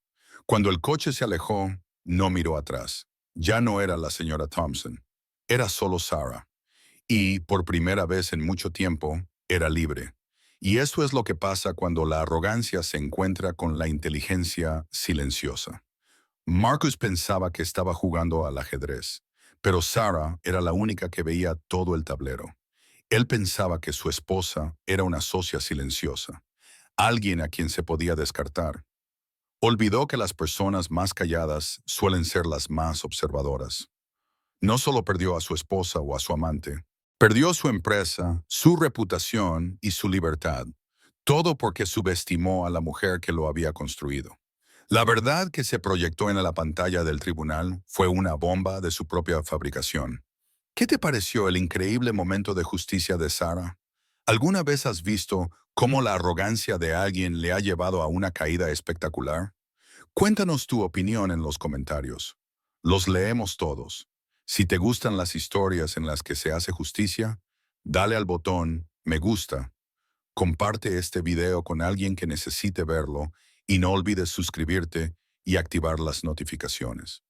Cuando el coche se alejó, no miró atrás. Ya no era la señora Thompson. Era solo Sarah. Y, por primera vez en mucho tiempo, era libre. Y eso es lo que pasa cuando la arrogancia se encuentra con la inteligencia silenciosa. Marcus pensaba que estaba jugando al ajedrez, pero Sarah era la única que veía todo el tablero. Él pensaba que su esposa era una socia silenciosa, alguien a quien se podía descartar. Olvidó que las personas más calladas suelen ser las más observadoras. No solo perdió a su esposa o a su amante, perdió su empresa, su reputación y su libertad, todo porque subestimó a la mujer que lo había construido. La verdad que se proyectó en la pantalla del tribunal fue una bomba de su propia fabricación. ¿Qué te pareció el increíble momento de justicia de Sarah? ¿Alguna vez has visto cómo la arrogancia de alguien le ha llevado a una caída espectacular? Cuéntanos tu opinión en los comentarios. Los leemos todos. Si te gustan las historias en las que se hace justicia, dale al botón me gusta. Comparte este video con alguien que necesite verlo y no olvides suscribirte y activar las notificaciones.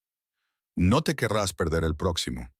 No te querrás perder el próximo.